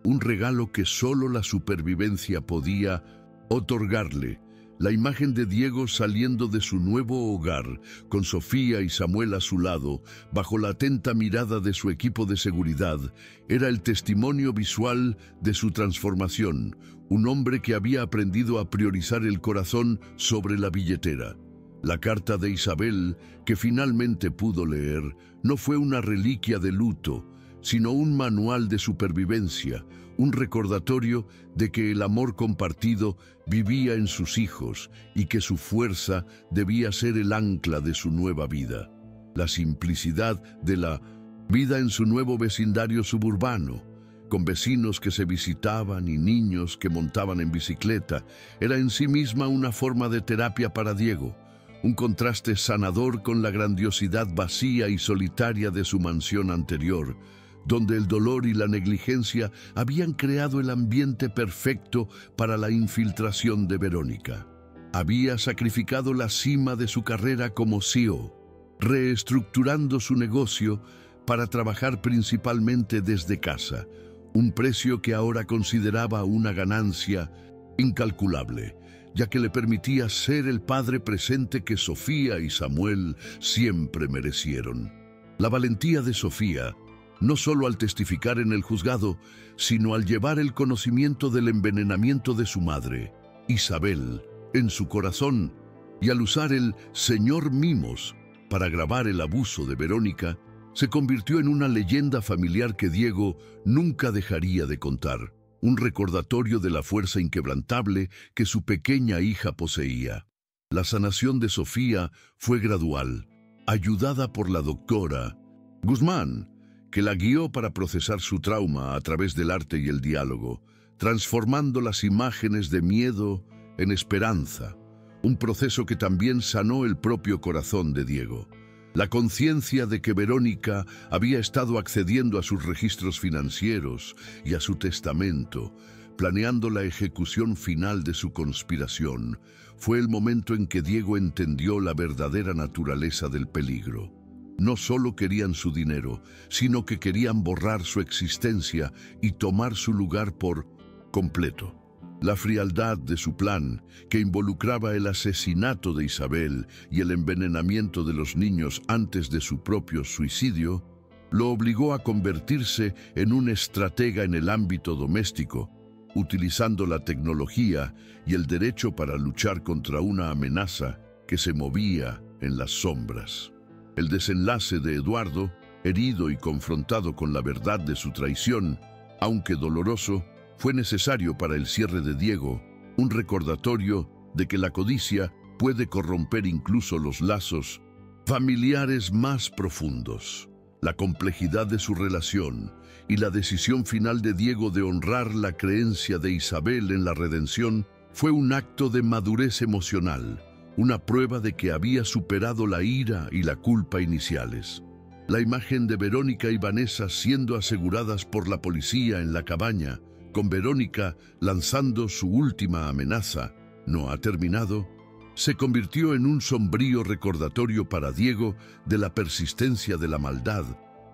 un regalo que solo la supervivencia podía otorgarle. La imagen de Diego saliendo de su nuevo hogar, con Sofía y Samuel a su lado, bajo la atenta mirada de su equipo de seguridad, era el testimonio visual de su transformación, un hombre que había aprendido a priorizar el corazón sobre la billetera. La carta de Isabel, que finalmente pudo leer, no fue una reliquia de luto, sino un manual de supervivencia, un recordatorio de que el amor compartido vivía en sus hijos y que su fuerza debía ser el ancla de su nueva vida. La simplicidad de la vida en su nuevo vecindario suburbano, con vecinos que se visitaban y niños que montaban en bicicleta, era en sí misma una forma de terapia para Diego, un contraste sanador con la grandiosidad vacía y solitaria de su mansión anterior, donde el dolor y la negligencia habían creado el ambiente perfecto para la infiltración de Verónica. Había sacrificado la cima de su carrera como CEO, reestructurando su negocio para trabajar principalmente desde casa, un precio que ahora consideraba una ganancia incalculable, ya que le permitía ser el padre presente que Sofía y Samuel siempre merecieron. La valentía de Sofía, no solo al testificar en el juzgado, sino al llevar el conocimiento del envenenamiento de su madre, Isabel, en su corazón, y al usar el Señor Mimos para grabar el abuso de Verónica, se convirtió en una leyenda familiar que Diego nunca dejaría de contar, un recordatorio de la fuerza inquebrantable que su pequeña hija poseía. La sanación de Sofía fue gradual, ayudada por la doctora Guzmán, que la guió para procesar su trauma a través del arte y el diálogo, transformando las imágenes de miedo en esperanza, un proceso que también sanó el propio corazón de Diego. La conciencia de que Verónica había estado accediendo a sus registros financieros y a su testamento, planeando la ejecución final de su conspiración, fue el momento en que Diego entendió la verdadera naturaleza del peligro. No solo querían su dinero, sino que querían borrar su existencia y tomar su lugar por completo. La frialdad de su plan, que involucraba el asesinato de Isabel y el envenenamiento de los niños antes de su propio suicidio, lo obligó a convertirse en un estratega en el ámbito doméstico, utilizando la tecnología y el derecho para luchar contra una amenaza que se movía en las sombras. El desenlace de Eduardo, herido y confrontado con la verdad de su traición, aunque doloroso, fue necesario para el cierre de Diego, un recordatorio de que la codicia puede corromper incluso los lazos familiares más profundos. La complejidad de su relación y la decisión final de Diego de honrar la creencia de Isabel en la redención fue un acto de madurez emocional, una prueba de que había superado la ira y la culpa iniciales. La imagen de Verónica y Vanessa siendo aseguradas por la policía en la cabaña, con Verónica lanzando su última amenaza, no ha terminado, se convirtió en un sombrío recordatorio para Diego de la persistencia de la maldad,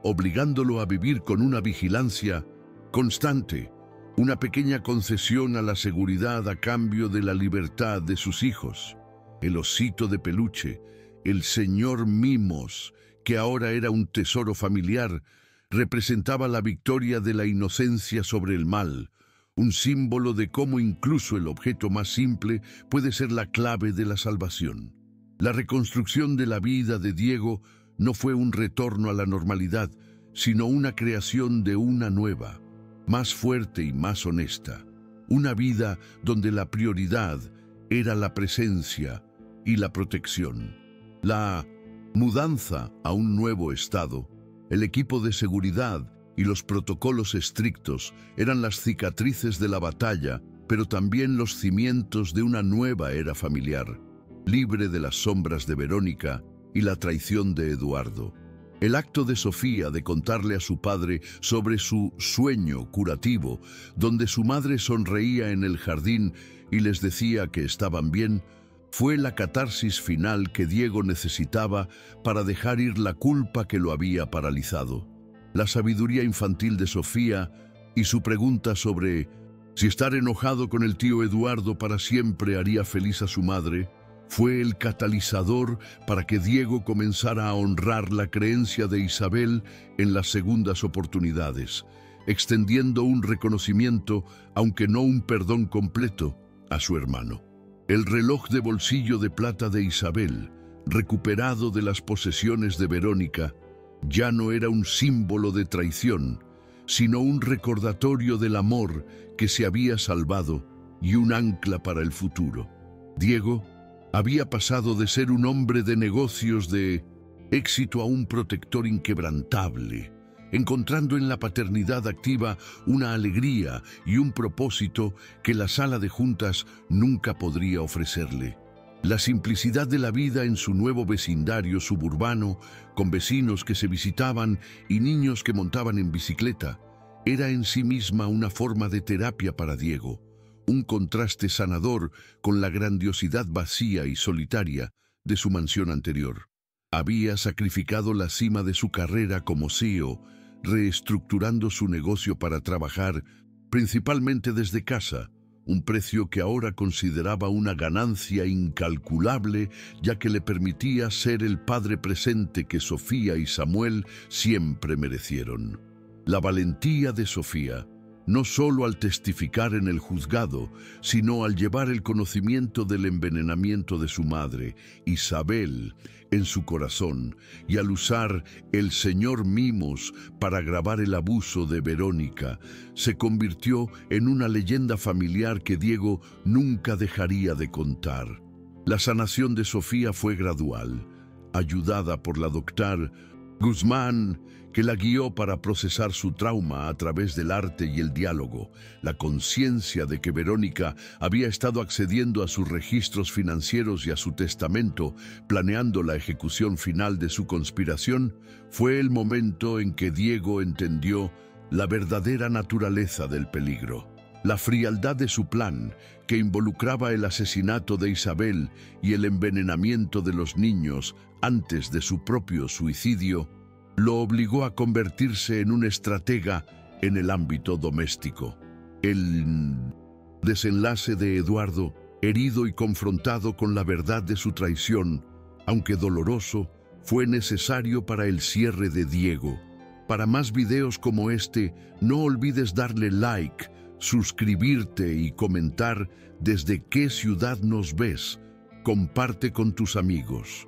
obligándolo a vivir con una vigilancia constante, una pequeña concesión a la seguridad a cambio de la libertad de sus hijos. El osito de peluche, el señor Mimos, que ahora era un tesoro familiar, representaba la victoria de la inocencia sobre el mal, un símbolo de cómo incluso el objeto más simple puede ser la clave de la salvación. La reconstrucción de la vida de Diego no fue un retorno a la normalidad, sino una creación de una nueva, más fuerte y más honesta. Una vida donde la prioridad era la presencia y la protección. La mudanza a un nuevo estado, el equipo de seguridad y los protocolos estrictos eran las cicatrices de la batalla, pero también los cimientos de una nueva era familiar, libre de las sombras de Verónica y la traición de Eduardo. El acto de Sofía de contarle a su padre sobre su sueño curativo, donde su madre sonreía en el jardín y les decía que estaban bien, fue la catarsis final que Diego necesitaba para dejar ir la culpa que lo había paralizado. La sabiduría infantil de Sofía y su pregunta sobre si estar enojado con el tío Eduardo para siempre haría feliz a su madre, fue el catalizador para que Diego comenzara a honrar la creencia de Isabel en las segundas oportunidades, extendiendo un reconocimiento, aunque no un perdón completo, a su hermano. El reloj de bolsillo de plata de Isabel, recuperado de las posesiones de Verónica, ya no era un símbolo de traición, sino un recordatorio del amor que se había salvado y un ancla para el futuro. Diego había pasado de ser un hombre de negocios de éxito a un protector inquebrantable, encontrando en la paternidad activa una alegría y un propósito que la sala de juntas nunca podría ofrecerle. La simplicidad de la vida en su nuevo vecindario suburbano, con vecinos que se visitaban y niños que montaban en bicicleta, era en sí misma una forma de terapia para Diego, un contraste sanador con la grandiosidad vacía y solitaria de su mansión anterior. Había sacrificado la cima de su carrera como CEO, reestructurando su negocio para trabajar principalmente desde casa, un precio que ahora consideraba una ganancia incalculable, ya que le permitía ser el padre presente que Sofía y Samuel siempre merecieron. La valentía de Sofía, no solo al testificar en el juzgado, sino al llevar el conocimiento del envenenamiento de su madre, Isabel, en su corazón, y al usar el señor Mimos para agravar el abuso de Verónica, se convirtió en una leyenda familiar que Diego nunca dejaría de contar. La sanación de Sofía fue gradual, ayudada por la doctora Guzmán, que la guió para procesar su trauma a través del arte y el diálogo. La conciencia de que Verónica había estado accediendo a sus registros financieros y a su testamento, planeando la ejecución final de su conspiración, fue el momento en que Diego entendió la verdadera naturaleza del peligro. La frialdad de su plan, que involucraba el asesinato de Isabel y el envenenamiento de los niños antes de su propio suicidio, lo obligó a convertirse en un estratega en el ámbito doméstico. El desenlace de Eduardo, herido y confrontado con la verdad de su traición, aunque doloroso, fue necesario para el cierre de Diego. Para más videos como este, no olvides darle like, suscribirte y comentar desde qué ciudad nos ves. Comparte con tus amigos.